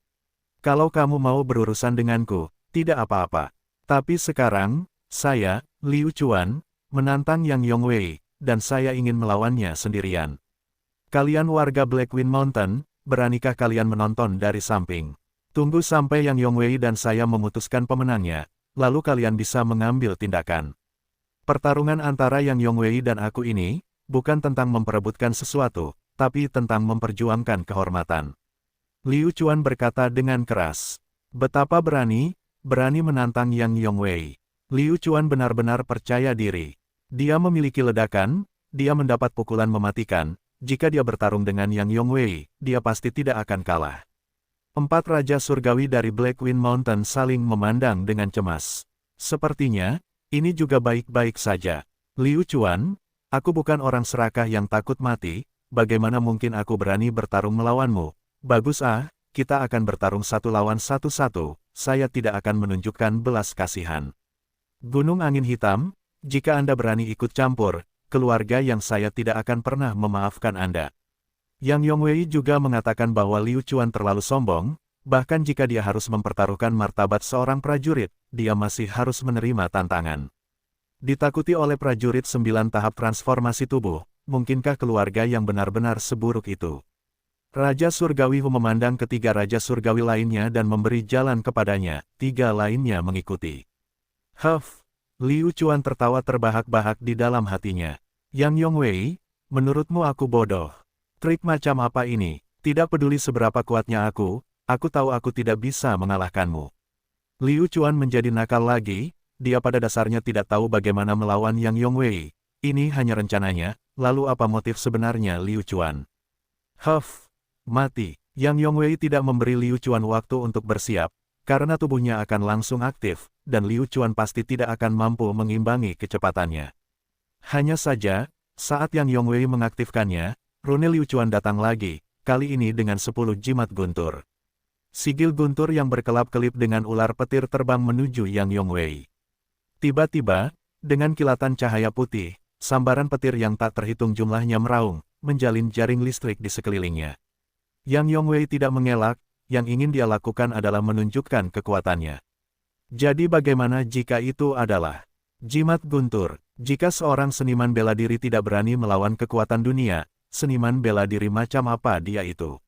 Kalau kamu mau berurusan denganku, tidak apa-apa. Tapi sekarang, saya, Liu Chuan, menantang Yang Yongwei, dan saya ingin melawannya sendirian. Kalian warga Blackwind Mountain, beranikah kalian menonton dari samping? Tunggu sampai Yang Yongwei dan saya memutuskan pemenangnya, lalu kalian bisa mengambil tindakan. Pertarungan antara Yang Yongwei dan aku ini, bukan tentang memperebutkan sesuatu, tapi tentang memperjuangkan kehormatan. Liu Chuan berkata dengan keras. Betapa berani menantang Yang Yongwei. Liu Chuan benar-benar percaya diri. Dia memiliki ledakan, dia mendapat pukulan mematikan, jika dia bertarung dengan Yang Yongwei, dia pasti tidak akan kalah. 4 Raja Surgawi dari Blackwind Mountain saling memandang dengan cemas. Sepertinya, ini juga baik-baik saja. Liu Chuan, aku bukan orang serakah yang takut mati, bagaimana mungkin aku berani bertarung melawanmu? Bagus kita akan bertarung 1 lawan 1, saya tidak akan menunjukkan belas kasihan. Gunung Angin Hitam, jika Anda berani ikut campur, keluarga yang saya tidak akan pernah memaafkan Anda. Yang Yongwei juga mengatakan bahwa Liu Chuan terlalu sombong, bahkan jika dia harus mempertaruhkan martabat seorang prajurit, dia masih harus menerima tantangan. Ditakuti oleh prajurit 9 tahap transformasi tubuh, mungkinkah keluarga yang benar-benar seburuk itu? Raja Surgawi Hu memandang ketiga Raja Surgawi lainnya dan memberi jalan kepadanya, 3 lainnya mengikuti. Liu Chuan tertawa terbahak-bahak di dalam hatinya. Yang Yongwei, menurutmu aku bodoh? Trik macam apa ini? Tidak peduli seberapa kuatnya aku tahu aku tidak bisa mengalahkanmu. Liu Chuan menjadi nakal lagi, dia pada dasarnya tidak tahu bagaimana melawan Yang Yongwei. Ini hanya rencananya, lalu apa motif sebenarnya Liu Chuan? Mati. Yang Yongwei tidak memberi Liu Chuan waktu untuk bersiap, karena tubuhnya akan langsung aktif, dan Liu Chuan pasti tidak akan mampu mengimbangi kecepatannya. Hanya saja, saat Yang Yongwei mengaktifkannya, rune Liu Chuan datang lagi, kali ini dengan 10 jimat guntur. Sigil guntur yang berkelap-kelip dengan ular petir terbang menuju Yang Yongwei. Tiba-tiba, dengan kilatan cahaya putih, sambaran petir yang tak terhitung jumlahnya meraung, menjalin jaring listrik di sekelilingnya. Yang Yongwei tidak mengelak, yang ingin dia lakukan adalah menunjukkan kekuatannya. Jadi bagaimana jika itu adalah jimat guntur? Jika seorang seniman bela diri tidak berani melawan kekuatan dunia, seniman bela diri macam apa dia itu?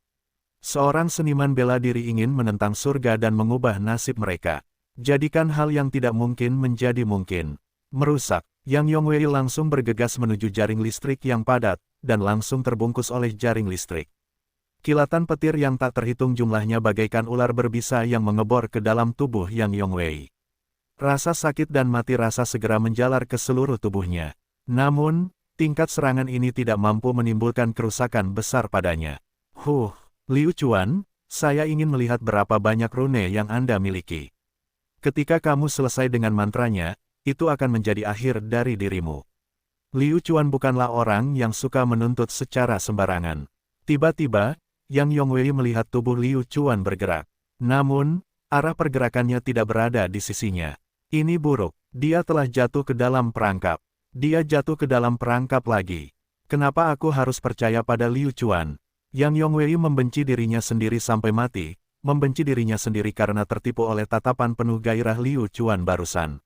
Seorang seniman bela diri ingin menentang surga dan mengubah nasib mereka. Jadikan hal yang tidak mungkin menjadi mungkin. Merusak. Yang Yongwei langsung bergegas menuju jaring listrik yang padat, dan langsung terbungkus oleh jaring listrik. Kilatan petir yang tak terhitung jumlahnya bagaikan ular berbisa yang mengebor ke dalam tubuh Yang Yongwei. Rasa sakit dan mati rasa segera menjalar ke seluruh tubuhnya. Namun, tingkat serangan ini tidak mampu menimbulkan kerusakan besar padanya. Liu Chuan, saya ingin melihat berapa banyak rune yang Anda miliki. Ketika kamu selesai dengan mantranya, itu akan menjadi akhir dari dirimu. Liu Chuan bukanlah orang yang suka menuntut secara sembarangan. Tiba-tiba, Yang Yongwei melihat tubuh Liu Chuan bergerak. Namun, arah pergerakannya tidak berada di sisinya. Ini buruk, dia telah jatuh ke dalam perangkap. Dia jatuh ke dalam perangkap lagi. Kenapa aku harus percaya pada Liu Chuan? Yang Yongwei membenci dirinya sendiri sampai mati, membenci dirinya sendiri karena tertipu oleh tatapan penuh gairah Liu Chuan barusan.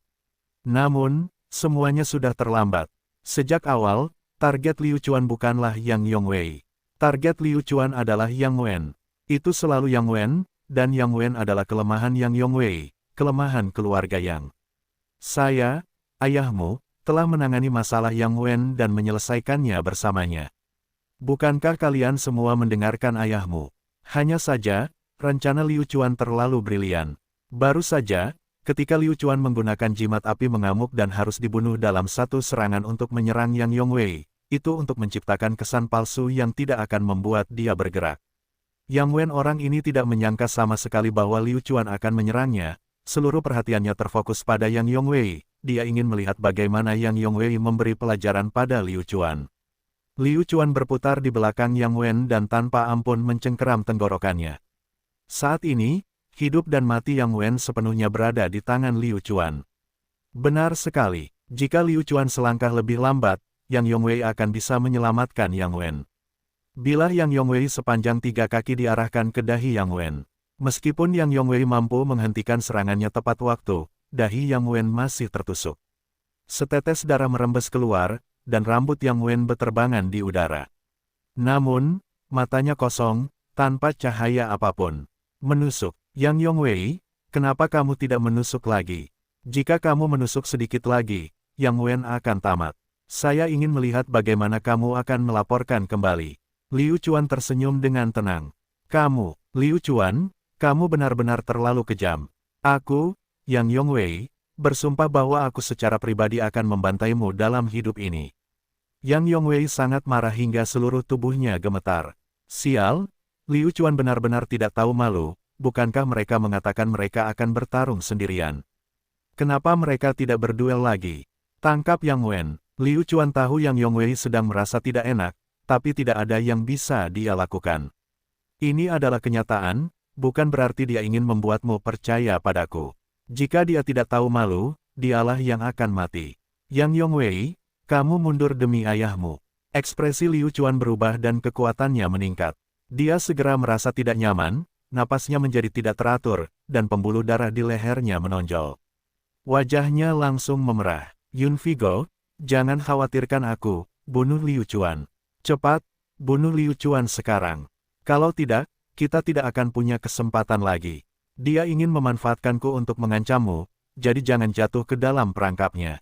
Namun, semuanya sudah terlambat. Sejak awal, target Liu Chuan bukanlah Yang Yongwei. Target Liu Chuan adalah Yang Wen. Itu selalu Yang Wen, dan Yang Wen adalah kelemahan Yang Yongwei, kelemahan keluarga Yang. Saya, ayahmu, telah menangani masalah Yang Wen dan menyelesaikannya bersamanya. Bukankah kalian semua mendengarkan ayahmu? Hanya saja, rencana Liu Chuan terlalu brilian. Baru saja, ketika Liu Chuan menggunakan jimat api mengamuk dan harus dibunuh dalam satu serangan untuk menyerang Yang Yongwei, itu untuk menciptakan kesan palsu yang tidak akan membuat dia bergerak. Yang Wen orang ini tidak menyangka sama sekali bahwa Liu Chuan akan menyerangnya, seluruh perhatiannya terfokus pada Yang Yongwei, dia ingin melihat bagaimana Yang Yongwei memberi pelajaran pada Liu Chuan. Liu Chuan berputar di belakang Yang Wen dan tanpa ampun mencengkeram tenggorokannya. Saat ini, hidup dan mati Yang Wen sepenuhnya berada di tangan Liu Chuan. Benar sekali, jika Liu Chuan selangkah lebih lambat, Yang Yongwei akan bisa menyelamatkan Yang Wen. Bilah Yang Yongwei sepanjang 3 kaki diarahkan ke dahi Yang Wen. Meskipun Yang Yongwei mampu menghentikan serangannya tepat waktu, dahi Yang Wen masih tertusuk. Setetes darah merembes keluar, dan rambut Yang Wen beterbangan di udara. Namun, matanya kosong, tanpa cahaya apapun. Menusuk. Yang Yongwei, kenapa kamu tidak menusuk lagi? Jika kamu menusuk sedikit lagi, Yang Wen akan tamat. Saya ingin melihat bagaimana kamu akan melaporkan kembali. Liu Chuan tersenyum dengan tenang. Kamu, Liu Chuan, kamu benar-benar terlalu kejam. Aku, Yang Yongwei, bersumpah bahwa aku secara pribadi akan membantaimu dalam hidup ini. Yang Yongwei sangat marah hingga seluruh tubuhnya gemetar. Sial, Liu Chuan benar-benar tidak tahu malu, bukankah mereka mengatakan mereka akan bertarung sendirian? Kenapa mereka tidak berduel lagi? Tangkap Yang Wen. Liu Chuan tahu Yang Yongwei sedang merasa tidak enak, tapi tidak ada yang bisa dia lakukan. Ini adalah kenyataan, bukan berarti dia ingin membuatmu percaya padaku. Jika dia tidak tahu malu, dialah yang akan mati. Yang Yongwei, kamu mundur demi ayahmu. Ekspresi Liu Chuan berubah dan kekuatannya meningkat. Dia segera merasa tidak nyaman, napasnya menjadi tidak teratur, dan pembuluh darah di lehernya menonjol. Wajahnya langsung memerah. Yun Vigo, jangan khawatirkan aku, bunuh Liu Chuan. Cepat, bunuh Liu Chuan sekarang. Kalau tidak, kita tidak akan punya kesempatan lagi. Dia ingin memanfaatkanku untuk mengancammu, jadi jangan jatuh ke dalam perangkapnya.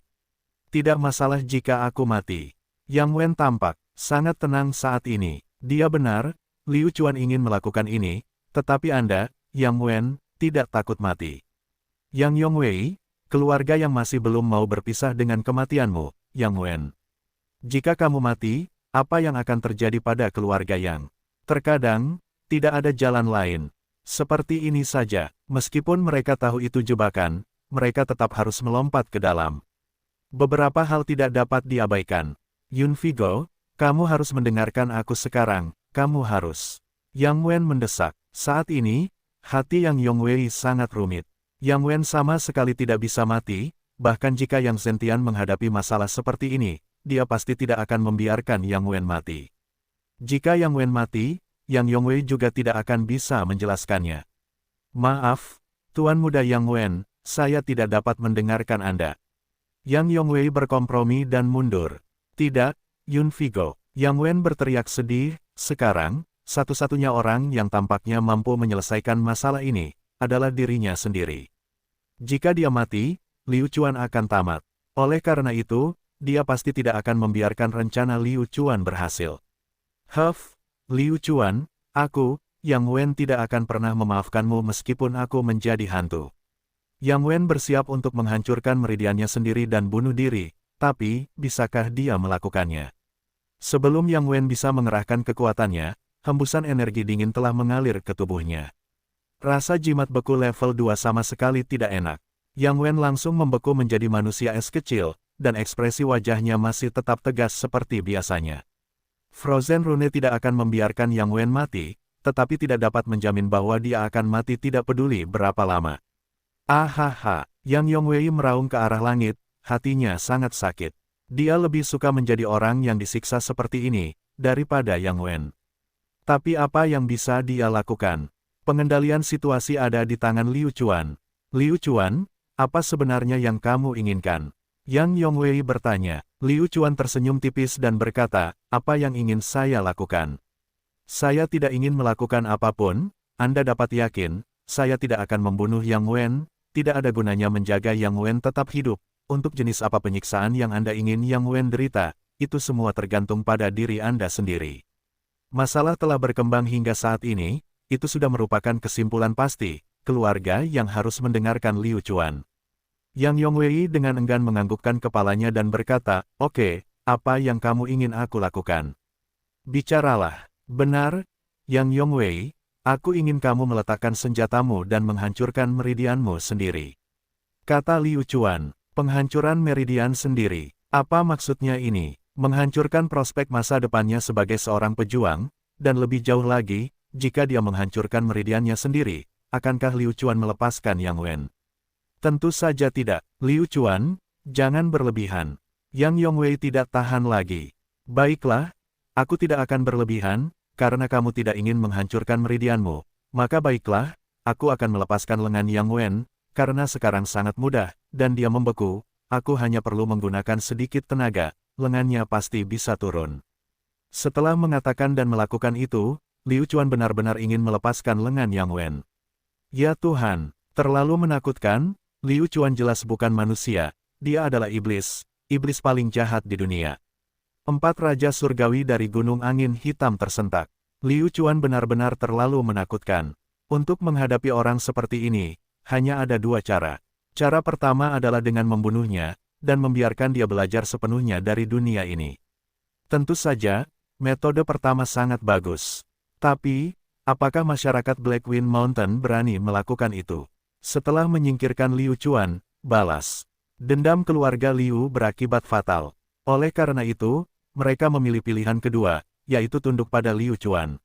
Tidak masalah jika aku mati. Yang Wen tampak sangat tenang saat ini. Dia benar, Liu Chuan ingin melakukan ini, tetapi Anda, Yang Wen, tidak takut mati. Yang Yongwei, keluarga yang masih belum mau berpisah dengan kematianmu, Yang Wen. Jika kamu mati, apa yang akan terjadi pada keluarga Yang? Terkadang, tidak ada jalan lain. Seperti ini saja, meskipun mereka tahu itu jebakan, mereka tetap harus melompat ke dalam. Beberapa hal tidak dapat diabaikan. Yun Vigo, kamu harus mendengarkan aku sekarang, kamu harus. Yang Wen mendesak. Saat ini, hati Yang Yongwei sangat rumit. Yang Wen sama sekali tidak bisa mati, bahkan jika Yang Zentian menghadapi masalah seperti ini, dia pasti tidak akan membiarkan Yang Wen mati. Jika Yang Wen mati, Yang Yongwei juga tidak akan bisa menjelaskannya. Maaf, Tuan Muda Yang Wen, saya tidak dapat mendengarkan Anda. Yang Yongwei berkompromi dan mundur. Tidak, Yun Vigo. Yang Wen berteriak sedih, sekarang, satu-satunya orang yang tampaknya mampu menyelesaikan masalah ini, adalah dirinya sendiri. Jika dia mati, Liu Chuan akan tamat. Oleh karena itu, dia pasti tidak akan membiarkan rencana Liu Chuan berhasil. Liu Chuan, aku, Yang Wen tidak akan pernah memaafkanmu meskipun aku menjadi hantu. Yang Wen bersiap untuk menghancurkan meridiannya sendiri dan bunuh diri, tapi, bisakah dia melakukannya? Sebelum Yang Wen bisa mengerahkan kekuatannya, hembusan energi dingin telah mengalir ke tubuhnya. Rasa jimat beku level 2 sama sekali tidak enak. Yang Wen langsung membeku menjadi manusia es kecil, dan ekspresi wajahnya masih tetap tegas seperti biasanya. Frozen Rune tidak akan membiarkan Yang Wen mati, tetapi tidak dapat menjamin bahwa dia akan mati tidak peduli berapa lama. Ahaha, Yang Yongwei meraung ke arah langit, hatinya sangat sakit. Dia lebih suka menjadi orang yang disiksa seperti ini, daripada Yang Wen. Tapi apa yang bisa dia lakukan? Pengendalian situasi ada di tangan Liu Chuan. Liu Chuan, apa sebenarnya yang kamu inginkan? Yang Yongwei bertanya. Liu Chuan tersenyum tipis dan berkata, apa yang ingin saya lakukan? Saya tidak ingin melakukan apapun, Anda dapat yakin, saya tidak akan membunuh Yang Wen, tidak ada gunanya menjaga Yang Wen tetap hidup. Untuk jenis apa penyiksaan yang Anda ingin Yang Wen derita, itu semua tergantung pada diri Anda sendiri. Masalah telah berkembang hingga saat ini, itu sudah merupakan kesimpulan pasti, keluarga yang harus mendengarkan Liu Chuan. Yang Yongwei dengan enggan menganggukkan kepalanya dan berkata, oke, apa yang kamu ingin aku lakukan? Bicaralah. Benar, Yang Yongwei, aku ingin kamu meletakkan senjatamu dan menghancurkan meridianmu sendiri. Kata Liu Chuan, penghancuran meridian sendiri. Apa maksudnya ini? Menghancurkan prospek masa depannya sebagai seorang pejuang, dan lebih jauh lagi, jika dia menghancurkan meridiannya sendiri, akankah Liu Chuan melepaskan Yang Wen? Tentu saja tidak. Liu Chuan, jangan berlebihan. Yang Yongwei tidak tahan lagi. Baiklah, aku tidak akan berlebihan, karena kamu tidak ingin menghancurkan meridianmu. Maka baiklah, aku akan melepaskan lengan Yang Wen, karena sekarang sangat mudah, dan dia membeku, aku hanya perlu menggunakan sedikit tenaga, lengannya pasti bisa turun. Setelah mengatakan dan melakukan itu, Liu Chuan benar-benar ingin melepaskan lengan Yang Wen. Ya Tuhan, terlalu menakutkan, Liu Chuan jelas bukan manusia, dia adalah iblis, iblis paling jahat di dunia. 4 Raja Surgawi dari Gunung Angin Hitam tersentak. Liu Chuan benar-benar terlalu menakutkan. Untuk menghadapi orang seperti ini, hanya ada 2 cara. Cara pertama adalah dengan membunuhnya, dan membiarkan dia belajar sepenuhnya dari dunia ini. Tentu saja, metode pertama sangat bagus. Tapi, apakah masyarakat Blackwind Mountain berani melakukan itu? Setelah menyingkirkan Liu Chuan, balas dendam keluarga Liu berakibat fatal. Oleh karena itu, mereka memilih pilihan kedua, yaitu tunduk pada Liu Chuan.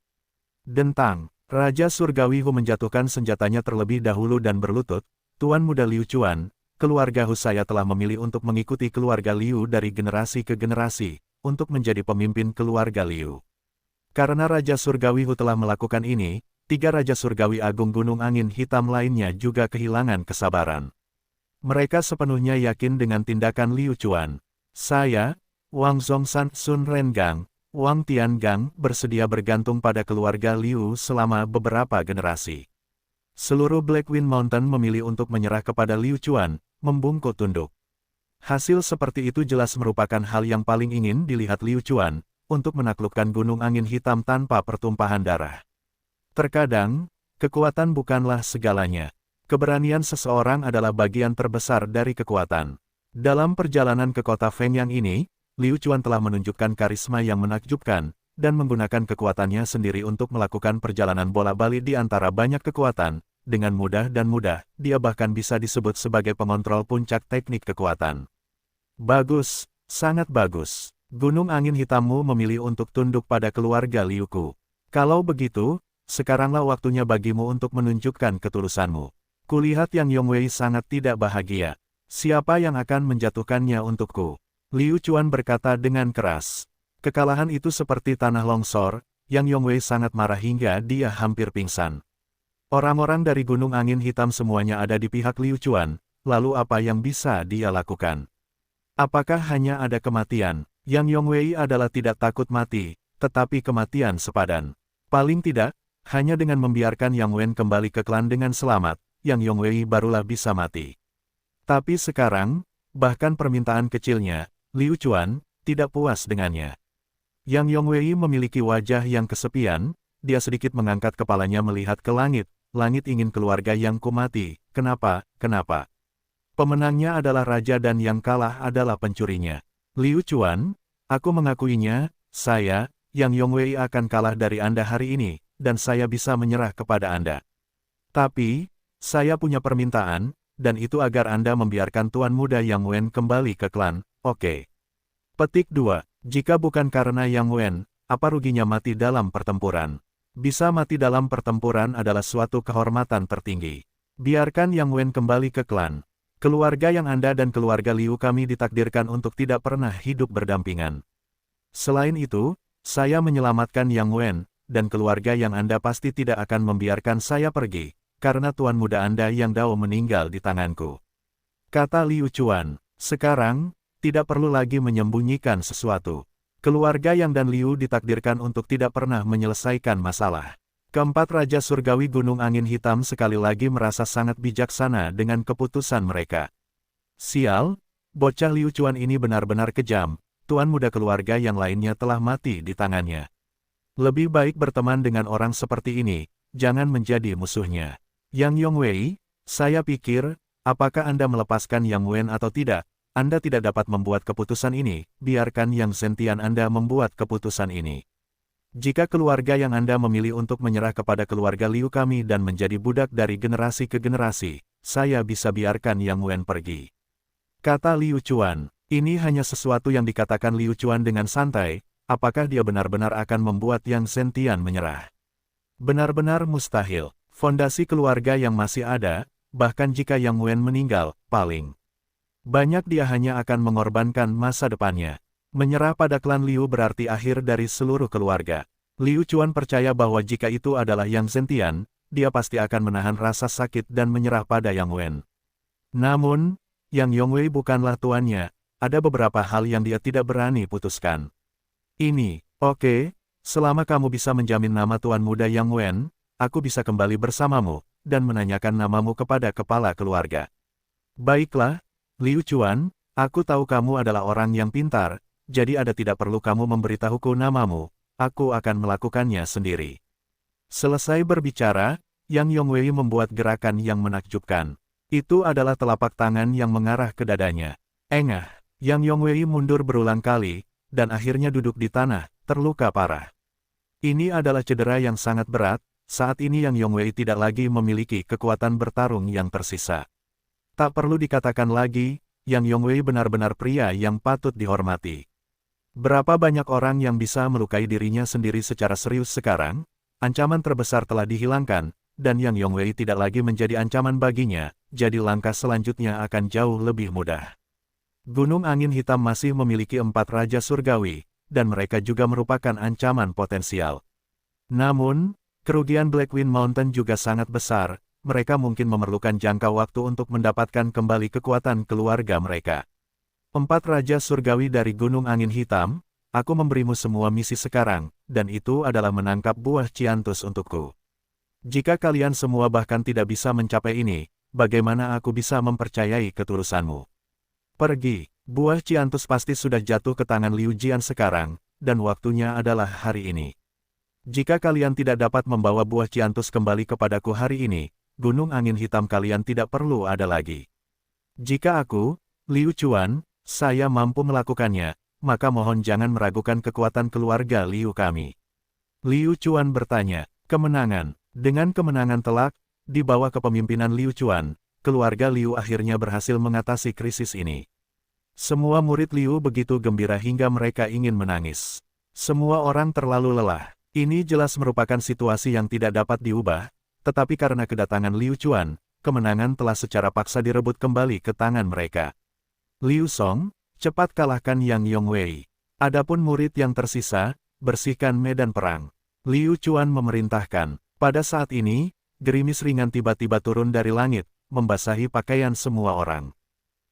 Dentang, Raja Surgawi Hu menjatuhkan senjatanya terlebih dahulu dan berlutut, Tuan Muda Liu Chuan, keluarga Hu saya telah memilih untuk mengikuti keluarga Liu dari generasi ke generasi, untuk menjadi pemimpin keluarga Liu. Karena Raja Surgawi Hu telah melakukan ini, 3 Raja Surgawi Agung Gunung Angin Hitam lainnya juga kehilangan kesabaran. Mereka sepenuhnya yakin dengan tindakan Liu Chuan. Saya, Wang Zhongshan, Sun Rengang, Wang Tiangang bersedia bergantung pada keluarga Liu selama beberapa generasi. Seluruh Blackwind Mountain memilih untuk menyerah kepada Liu Chuan, membungkuk tunduk. Hasil seperti itu jelas merupakan hal yang paling ingin dilihat Liu Chuan, untuk menaklukkan Gunung Angin Hitam tanpa pertumpahan darah. Terkadang, kekuatan bukanlah segalanya. Keberanian seseorang adalah bagian terbesar dari kekuatan. Dalam perjalanan ke kota Fengyang ini, Liu Chuan telah menunjukkan karisma yang menakjubkan, dan menggunakan kekuatannya sendiri untuk melakukan perjalanan bola-balik di antara banyak kekuatan. Dengan mudah, dia bahkan bisa disebut sebagai pengontrol puncak teknik kekuatan. Bagus, sangat bagus. Gunung Angin Hitammu memilih untuk tunduk pada keluarga Liuku. Kalau begitu, sekaranglah waktunya bagimu untuk menunjukkan ketulusanmu. Kulihat Yang Yongwei sangat tidak bahagia. Siapa yang akan menjatuhkannya untukku? Liu Chuan berkata dengan keras. Kekalahan itu seperti tanah longsor, Yang Yongwei sangat marah hingga dia hampir pingsan. Orang-orang dari Gunung Angin Hitam semuanya ada di pihak Liu Chuan, lalu apa yang bisa dia lakukan? Apakah hanya ada kematian? Yang Yongwei adalah tidak takut mati, tetapi kematian sepadan. Paling tidak, hanya dengan membiarkan Yang Wen kembali ke klan dengan selamat, Yang Yongwei barulah bisa mati. Tapi sekarang, bahkan permintaan kecilnya, Liu Chuan, tidak puas dengannya. Yang Yongwei memiliki wajah yang kesepian, dia sedikit mengangkat kepalanya melihat ke langit. Langit ingin keluarga Yang mati. Kenapa? Pemenangnya adalah raja dan yang kalah adalah pencurinya. Liu Chuan, aku mengakuinya, saya, Yang Yongwei akan kalah dari Anda hari ini, dan saya bisa menyerah kepada Anda. Tapi, saya punya permintaan, dan itu agar Anda membiarkan Tuan Muda Yang Wen kembali ke klan, oke? Petik 2. Jika bukan karena Yang Wen, apa ruginya mati dalam pertempuran? Bisa mati dalam pertempuran adalah suatu kehormatan tertinggi. Biarkan Yang Wen kembali ke klan. Keluarga Yang Anda dan keluarga Liu kami ditakdirkan untuk tidak pernah hidup berdampingan. Selain itu, saya menyelamatkan Yang Wen, dan keluarga Yang Anda pasti tidak akan membiarkan saya pergi, karena Tuan Muda Anda Yang Dao meninggal di tanganku. Kata Liu Chuan, sekarang, tidak perlu lagi menyembunyikan sesuatu. Keluarga Yang dan Liu ditakdirkan untuk tidak pernah menyelesaikan masalah. Keempat Raja Surgawi Gunung Angin Hitam sekali lagi merasa sangat bijaksana dengan keputusan mereka. Sial, bocah Liu Chuan ini benar-benar kejam, Tuan Muda keluarga yang lainnya telah mati di tangannya. Lebih baik berteman dengan orang seperti ini, jangan menjadi musuhnya. Yang Yongwei, saya pikir, apakah Anda melepaskan Yang Wen atau tidak? Anda tidak dapat membuat keputusan ini, biarkan Yang Zentian Anda membuat keputusan ini. Jika keluarga Yang Anda memilih untuk menyerah kepada keluarga Liu kami dan menjadi budak dari generasi ke generasi, saya bisa biarkan Yang Wen pergi. Kata Liu Chuan, ini hanya sesuatu yang dikatakan Liu Chuan dengan santai, apakah dia benar-benar akan membuat Yang Zentian menyerah? Benar-benar mustahil, fondasi keluarga yang masih ada, bahkan jika Yang Wen meninggal, paling banyak dia hanya akan mengorbankan masa depannya. Menyerah pada klan Liu berarti akhir dari seluruh keluarga. Liu Chuan percaya bahwa jika itu adalah Yang Zentian, dia pasti akan menahan rasa sakit dan menyerah pada Yang Wen. Namun, Yang Yongwei bukanlah tuannya, ada beberapa hal yang dia tidak berani putuskan. Ini, oke, selama kamu bisa menjamin nama Tuan Muda Yang Wen, aku bisa kembali bersamamu, dan menanyakan namamu kepada kepala keluarga. Baiklah, Liu Chuan, aku tahu kamu adalah orang yang pintar, jadi tidak perlu kamu memberitahuku namamu, aku akan melakukannya sendiri. Selesai berbicara, Yang Yongwei membuat gerakan yang menakjubkan. Itu adalah telapak tangan yang mengarah ke dadanya. Engah, Yang Yongwei mundur berulang kali, dan akhirnya duduk di tanah, terluka parah. Ini adalah cedera yang sangat berat, saat ini Yang Yongwei tidak lagi memiliki kekuatan bertarung yang tersisa. Tak perlu dikatakan lagi, Yang Yongwei benar-benar pria yang patut dihormati. Berapa banyak orang yang bisa melukai dirinya sendiri secara serius sekarang? Ancaman terbesar telah dihilangkan, dan Yang Yongwei tidak lagi menjadi ancaman baginya, jadi langkah selanjutnya akan jauh lebih mudah. Gunung Angin Hitam masih memiliki 4 Raja Surgawi, dan mereka juga merupakan ancaman potensial. Namun, kerugian Blackwind Mountain juga sangat besar, mereka mungkin memerlukan jangka waktu untuk mendapatkan kembali kekuatan keluarga mereka. 4 Raja Surgawi dari Gunung Angin Hitam, aku memberimu semua misi sekarang, dan itu adalah menangkap buah Ciantus untukku. Jika kalian semua bahkan tidak bisa mencapai ini, bagaimana aku bisa mempercayai ketulusanmu? Pergi, buah Ciantus pasti sudah jatuh ke tangan Liu Jian sekarang, dan waktunya adalah hari ini. Jika kalian tidak dapat membawa buah Ciantus kembali kepadaku hari ini, Gunung Angin Hitam kalian tidak perlu ada lagi. Jika aku, Liu Chuan, saya mampu melakukannya, maka mohon jangan meragukan kekuatan keluarga Liu kami. Liu Chuan bertanya, kemenangan. Dengan kemenangan telak, di bawah kepemimpinan Liu Chuan, keluarga Liu akhirnya berhasil mengatasi krisis ini. Semua murid Liu begitu gembira hingga mereka ingin menangis. Semua orang terlalu lelah. Ini jelas merupakan situasi yang tidak dapat diubah, tetapi karena kedatangan Liu Chuan, kemenangan telah secara paksa direbut kembali ke tangan mereka. Liu Song, cepat kalahkan Yang Yongwei. Adapun murid yang tersisa, bersihkan medan perang. Liu Chuan memerintahkan. Pada saat ini, gerimis ringan tiba-tiba turun dari langit, membasahi pakaian semua orang.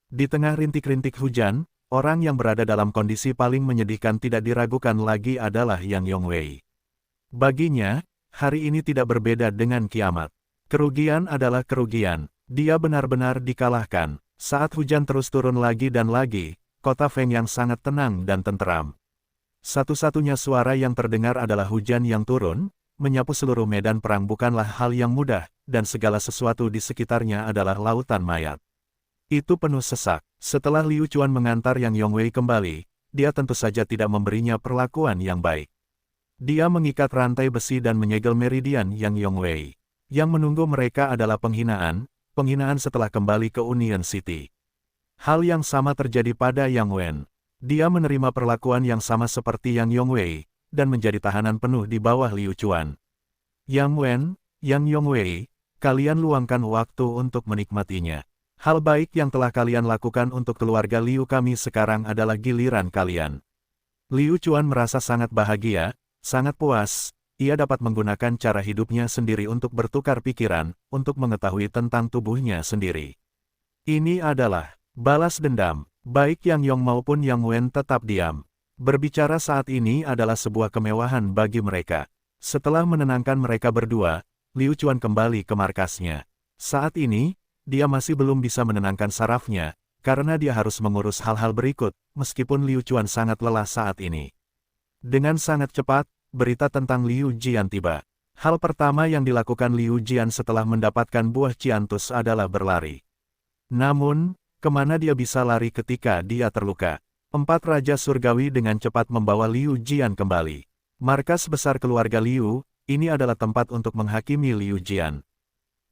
Di tengah rintik-rintik hujan, orang yang berada dalam kondisi paling menyedihkan tidak diragukan lagi adalah Yang Yongwei. Baginya, hari ini tidak berbeda dengan kiamat. Kerugian adalah kerugian. Dia benar-benar dikalahkan. Saat hujan terus turun lagi dan lagi, kota Feng yang sangat tenang dan tenteram. Satu-satunya suara yang terdengar adalah hujan yang turun, menyapu seluruh medan perang bukanlah hal yang mudah, dan segala sesuatu di sekitarnya adalah lautan mayat. Itu penuh sesak. Setelah Liu Chuan mengantar Yang Yongwei kembali, dia tentu saja tidak memberinya perlakuan yang baik. Dia mengikat rantai besi dan menyegel meridian Yang Yongwei. Yang menunggu mereka adalah penghinaan setelah kembali ke Union City. Hal yang sama terjadi pada Yang Wen. Dia menerima perlakuan yang sama seperti Yang Yongwei, dan menjadi tahanan penuh di bawah Liu Chuan. Yang Wen, Yang Yongwei, kalian luangkan waktu untuk menikmatinya. Hal baik yang telah kalian lakukan untuk keluarga Liu kami sekarang adalah giliran kalian. Liu Chuan merasa sangat bahagia, sangat puas, ia dapat menggunakan cara hidupnya sendiri untuk bertukar pikiran, untuk mengetahui tentang tubuhnya sendiri. Ini adalah balas dendam, baik Yang Yong maupun Yang Wen tetap diam. Berbicara saat ini adalah sebuah kemewahan bagi mereka. Setelah menenangkan mereka berdua, Liu Chuan kembali ke markasnya. Saat ini, dia masih belum bisa menenangkan sarafnya, karena dia harus mengurus hal-hal berikut, meskipun Liu Chuan sangat lelah saat ini. Dengan sangat cepat, berita tentang Liu Jian tiba. Hal pertama yang dilakukan Liu Jian setelah mendapatkan buah Ciantus adalah berlari. Namun, kemana dia bisa lari ketika dia terluka? 4 Raja Surgawi dengan cepat membawa Liu Jian kembali. Markas besar keluarga Liu, ini adalah tempat untuk menghakimi Liu Jian.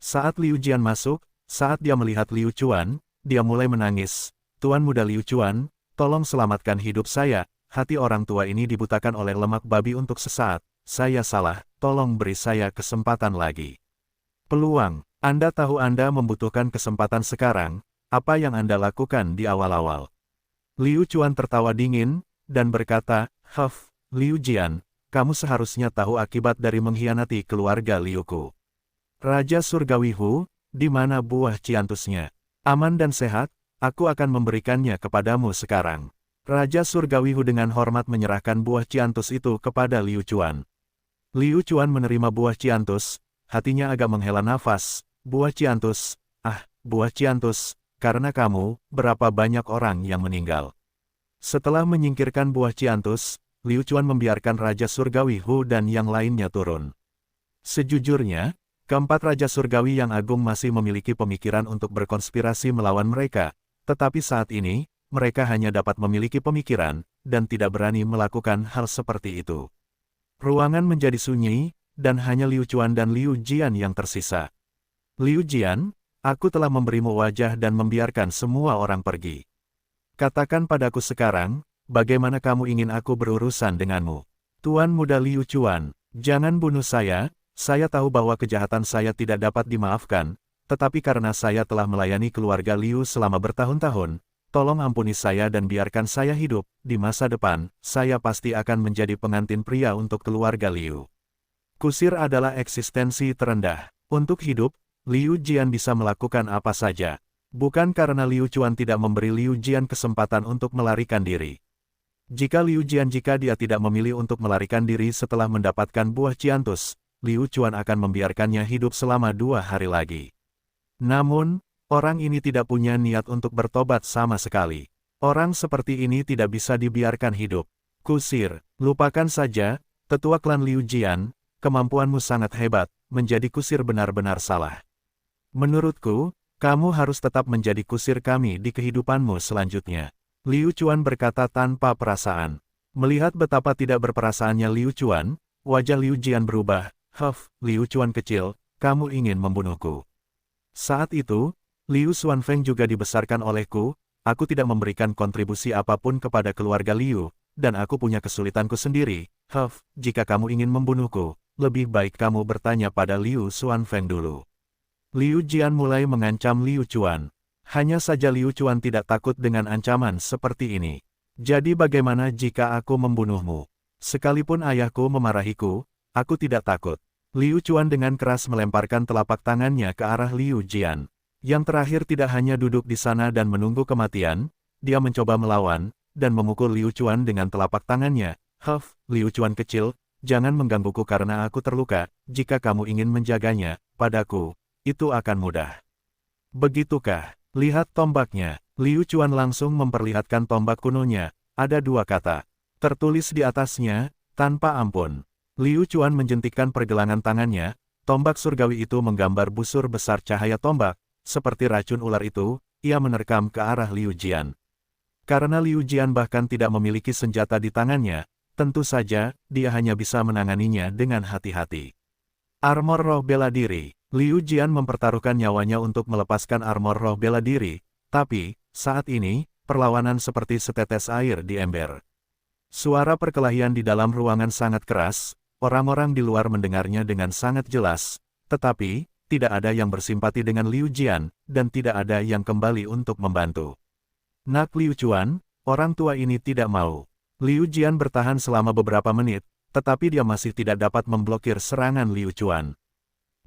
Saat Liu Jian masuk, saat dia melihat Liu Chuan, dia mulai menangis. Tuan muda Liu Chuan, tolong selamatkan hidup saya. Hati orang tua ini dibutakan oleh lemak babi untuk sesaat. Saya salah, tolong beri saya kesempatan lagi. Peluang, Anda tahu Anda membutuhkan kesempatan sekarang, apa yang Anda lakukan di awal-awal? Liu Chuan tertawa dingin, dan berkata, Liu Jian, kamu seharusnya tahu akibat dari mengkhianati keluarga Liuku. Raja Surgawi Hu, di mana buah Ciantusnya? Aman dan sehat, aku akan memberikannya kepadamu sekarang. Raja Surgawi Hu dengan hormat menyerahkan buah Ciantus itu kepada Liu Chuan. Liu Chuan menerima buah Ciantus, hatinya agak menghela nafas, Buah Ciantus, buah Ciantus, karena kamu, berapa banyak orang yang meninggal. Setelah menyingkirkan buah Ciantus, Liu Chuan membiarkan Raja Surgawi Hu dan yang lainnya turun. Sejujurnya, keempat Raja Surgawi yang agung masih memiliki pemikiran untuk berkonspirasi melawan mereka, tetapi saat ini, mereka hanya dapat memiliki pemikiran, dan tidak berani melakukan hal seperti itu. Ruangan menjadi sunyi, dan hanya Liu Chuan dan Liu Jian yang tersisa. Liu Jian, aku telah memberimu wajah dan membiarkan semua orang pergi. Katakan padaku sekarang, bagaimana kamu ingin aku berurusan denganmu? Tuan Muda Liu Chuan, jangan bunuh saya tahu bahwa kejahatan saya tidak dapat dimaafkan, tetapi karena saya telah melayani keluarga Liu selama bertahun-tahun, tolong ampuni saya dan biarkan saya hidup. Di masa depan, saya pasti akan menjadi pengantin pria untuk keluarga Liu. Kusir adalah eksistensi terendah. Untuk hidup, Liu Jian bisa melakukan apa saja. Bukan karena Liu Chuan tidak memberi Liu Jian kesempatan untuk melarikan diri. Jika dia tidak memilih untuk melarikan diri setelah mendapatkan buah Ciantus, Liu Chuan akan membiarkannya hidup selama 2 hari lagi. Namun, orang ini tidak punya niat untuk bertobat sama sekali. Orang seperti ini tidak bisa dibiarkan hidup. Kusir, lupakan saja, tetua klan Liu Jian, kemampuanmu sangat hebat, menjadi kusir benar-benar salah. Menurutku, kamu harus tetap menjadi kusir kami di kehidupanmu selanjutnya. Liu Chuan berkata tanpa perasaan. Melihat betapa tidak berperasaannya Liu Chuan, wajah Liu Jian berubah. Liu Chuan kecil, kamu ingin membunuhku. Saat itu, Liu Xuanfeng juga dibesarkan olehku, aku tidak memberikan kontribusi apapun kepada keluarga Liu, dan aku punya kesulitanku sendiri. Jika kamu ingin membunuhku, lebih baik kamu bertanya pada Liu Xuanfeng dulu. Liu Jian mulai mengancam Liu Chuan. Hanya saja Liu Chuan tidak takut dengan ancaman seperti ini. Jadi bagaimana jika aku membunuhmu? Sekalipun ayahku memarahiku, aku tidak takut. Liu Chuan dengan keras melemparkan telapak tangannya ke arah Liu Jian. Yang terakhir tidak hanya duduk di sana dan menunggu kematian, dia mencoba melawan, dan memukul Liu Chuan dengan telapak tangannya. Liu Chuan kecil, jangan menggangguku karena aku terluka, jika kamu ingin menjaganya, padaku, itu akan mudah. Begitukah? Lihat tombaknya. Liu Chuan langsung memperlihatkan tombak kunonya, ada 2 kata. Tertulis di atasnya, tanpa ampun. Liu Chuan menjentikkan pergelangan tangannya, tombak surgawi itu menggambar busur besar cahaya tombak. Seperti racun ular itu, ia menerkam ke arah Liu Jian. Karena Liu Jian bahkan tidak memiliki senjata di tangannya, tentu saja, dia hanya bisa menanganinya dengan hati-hati. Armor roh bela diri. Liu Jian mempertaruhkan nyawanya untuk melepaskan armor roh bela diri, tapi, saat ini, perlawanan seperti setetes air di ember. Suara perkelahian di dalam ruangan sangat keras, orang-orang di luar mendengarnya dengan sangat jelas, tetapi, tidak ada yang bersimpati dengan Liu Jian, dan tidak ada yang kembali untuk membantu. Nak Liu Chuan, orang tua ini tidak mau. Liu Jian bertahan selama beberapa menit, tetapi dia masih tidak dapat memblokir serangan Liu Chuan.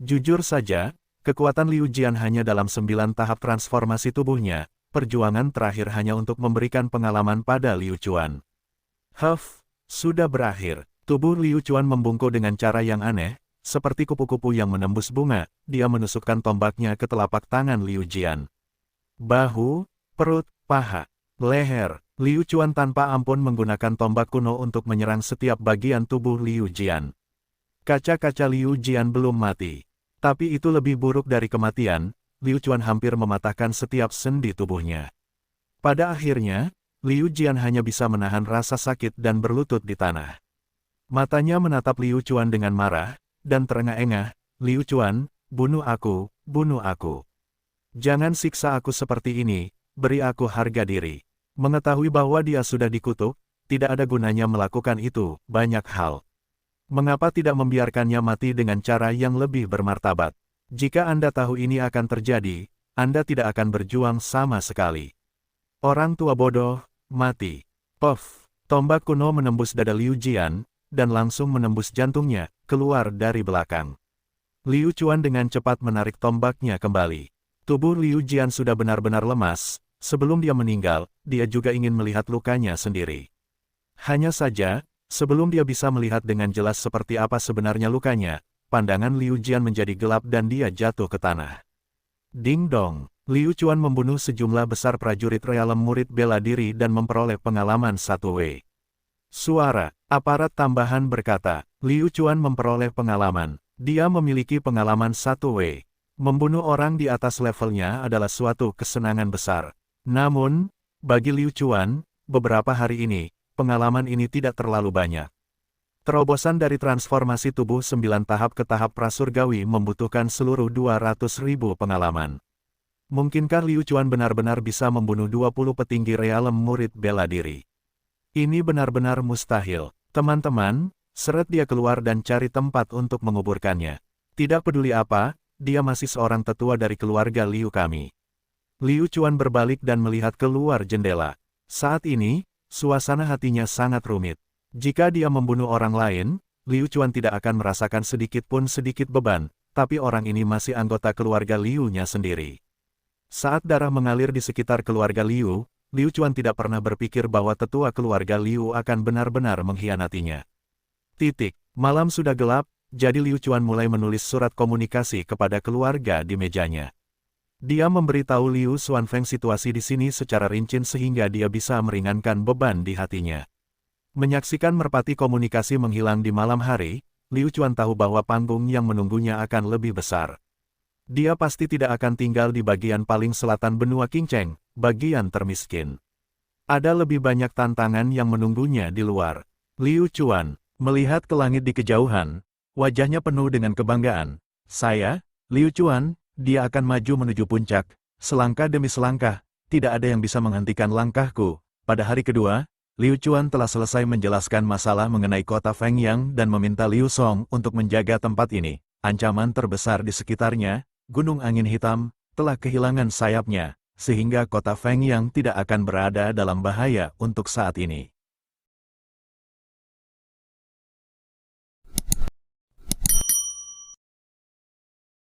Jujur saja, kekuatan Liu Jian hanya dalam 9 tahap transformasi tubuhnya, perjuangan terakhir hanya untuk memberikan pengalaman pada Liu Chuan. Sudah berakhir. Tubuh Liu Chuan membungkuk dengan cara yang aneh, seperti kupu-kupu yang menembus bunga, dia menusukkan tombaknya ke telapak tangan Liu Jian. Bahu, perut, paha, leher, Liu Chuan tanpa ampun menggunakan tombak kuno untuk menyerang setiap bagian tubuh Liu Jian. Kaca-kaca Liu Jian belum mati. Tapi itu lebih buruk dari kematian, Liu Chuan hampir mematahkan setiap sendi tubuhnya. Pada akhirnya, Liu Jian hanya bisa menahan rasa sakit dan berlutut di tanah. Matanya menatap Liu Chuan dengan marah, dan terengah-engah, Liu Chuan, bunuh aku, bunuh aku. Jangan siksa aku seperti ini, beri aku harga diri. Mengetahui bahwa dia sudah dikutuk, tidak ada gunanya melakukan itu, banyak hal. Mengapa tidak membiarkannya mati dengan cara yang lebih bermartabat? Jika Anda tahu ini akan terjadi, Anda tidak akan berjuang sama sekali. Orang tua bodoh, mati. Tombak kuno menembus dada Liu Jian, dan langsung menembus jantungnya, keluar dari belakang. Liu Chuan dengan cepat menarik tombaknya kembali. Tubuh Liu Jian sudah benar-benar lemas, sebelum dia meninggal, dia juga ingin melihat lukanya sendiri. Hanya saja, sebelum dia bisa melihat dengan jelas seperti apa sebenarnya lukanya, pandangan Liu Jian menjadi gelap dan dia jatuh ke tanah. Ding dong, Liu Chuan membunuh sejumlah besar prajurit realem murid bela diri dan memperoleh pengalaman 1W. Suara aparat tambahan berkata, Liu Chuan memperoleh pengalaman. Dia memiliki pengalaman 1W. Membunuh orang di atas levelnya adalah suatu kesenangan besar. Namun, bagi Liu Chuan, beberapa hari ini, pengalaman ini tidak terlalu banyak. Terobosan dari transformasi tubuh 9 tahap ke tahap prasurgawi membutuhkan seluruh 200.000 pengalaman. Mungkinkah Liu Chuan benar-benar bisa membunuh 20 petinggi realem murid bela diri? Ini benar-benar mustahil. Teman-teman, seret dia keluar dan cari tempat untuk menguburkannya. Tidak peduli apa, dia masih seorang tetua dari keluarga Liu kami. Liu Chuan berbalik dan melihat keluar jendela. Saat ini, suasana hatinya sangat rumit. Jika dia membunuh orang lain, Liu Chuan tidak akan merasakan sedikit pun sedikit beban, tapi orang ini masih anggota keluarga Liu-nya sendiri. Saat darah mengalir di sekitar keluarga Liu, Liu Chuan tidak pernah berpikir bahwa tetua keluarga Liu akan benar-benar mengkhianatinya. Malam sudah gelap, jadi Liu Chuan mulai menulis surat komunikasi kepada keluarga di mejanya. Dia memberitahu Liu Xuanfeng situasi di sini secara rinci sehingga dia bisa meringankan beban di hatinya. Menyaksikan merpati komunikasi menghilang di malam hari, Liu Chuan tahu bahwa panggung yang menunggunya akan lebih besar. Dia pasti tidak akan tinggal di bagian paling selatan benua Qingcheng, bagian termiskin. Ada lebih banyak tantangan yang menunggunya di luar. Liu Chuan melihat ke langit di kejauhan, wajahnya penuh dengan kebanggaan. Saya, Liu Chuan, dia akan maju menuju puncak, selangkah demi selangkah, tidak ada yang bisa menghentikan langkahku. Pada hari kedua, Liu Chuan telah selesai menjelaskan masalah mengenai kota Fengyang dan meminta Liu Song untuk menjaga tempat ini. Ancaman terbesar di sekitarnya, Gunung Angin Hitam, telah kehilangan sayapnya, sehingga kota Fengyang tidak akan berada dalam bahaya untuk saat ini.